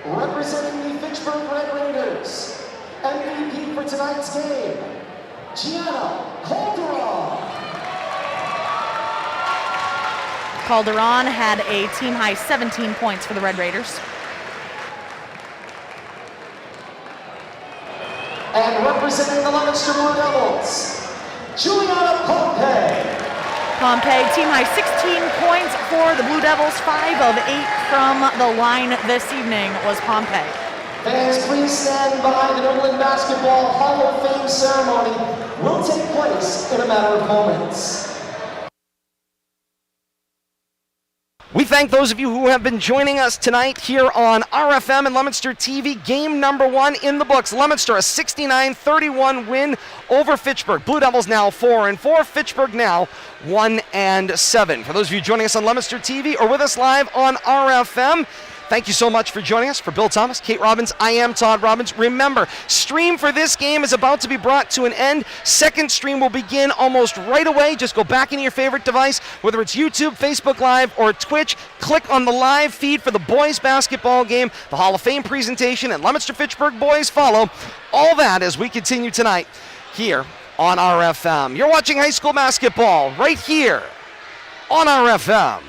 Representing the Fitchburg Red Raiders, MVP for tonight's game, Gianna Calderon. Calderon had a team high 17 points for the Red Raiders. And representing the Leominster Blue Devils, Juliana Pompey. Pompey, team high 16 points for the Blue Devils. 5 of 8 from the line this evening was Pompey. Fans, please stand by. The Midland Basketball Hall of Fame ceremony will take place in a matter of moments. We thank those of you who have been joining us tonight here on RFM and Leominster TV. Game number 1 in the books. Leominster a 69-31 win over Fitchburg. Blue Devils now 4-4. Fitchburg now 1-7. For those of you joining us on Leominster TV or with us live on RFM, thank you so much for joining us. For Bill Thomas, Kate Robbins, I am Todd Robbins. Remember, stream for this game is about to be brought to an end. Second stream will begin almost right away. Just go back into your favorite device, whether it's YouTube, Facebook Live, or Twitch. Click on the live feed for the boys basketball game, the Hall of Fame presentation, and Leominster Fitchburg boys follow. All that as we continue tonight here on RFM. You're watching high school basketball right here on RFM.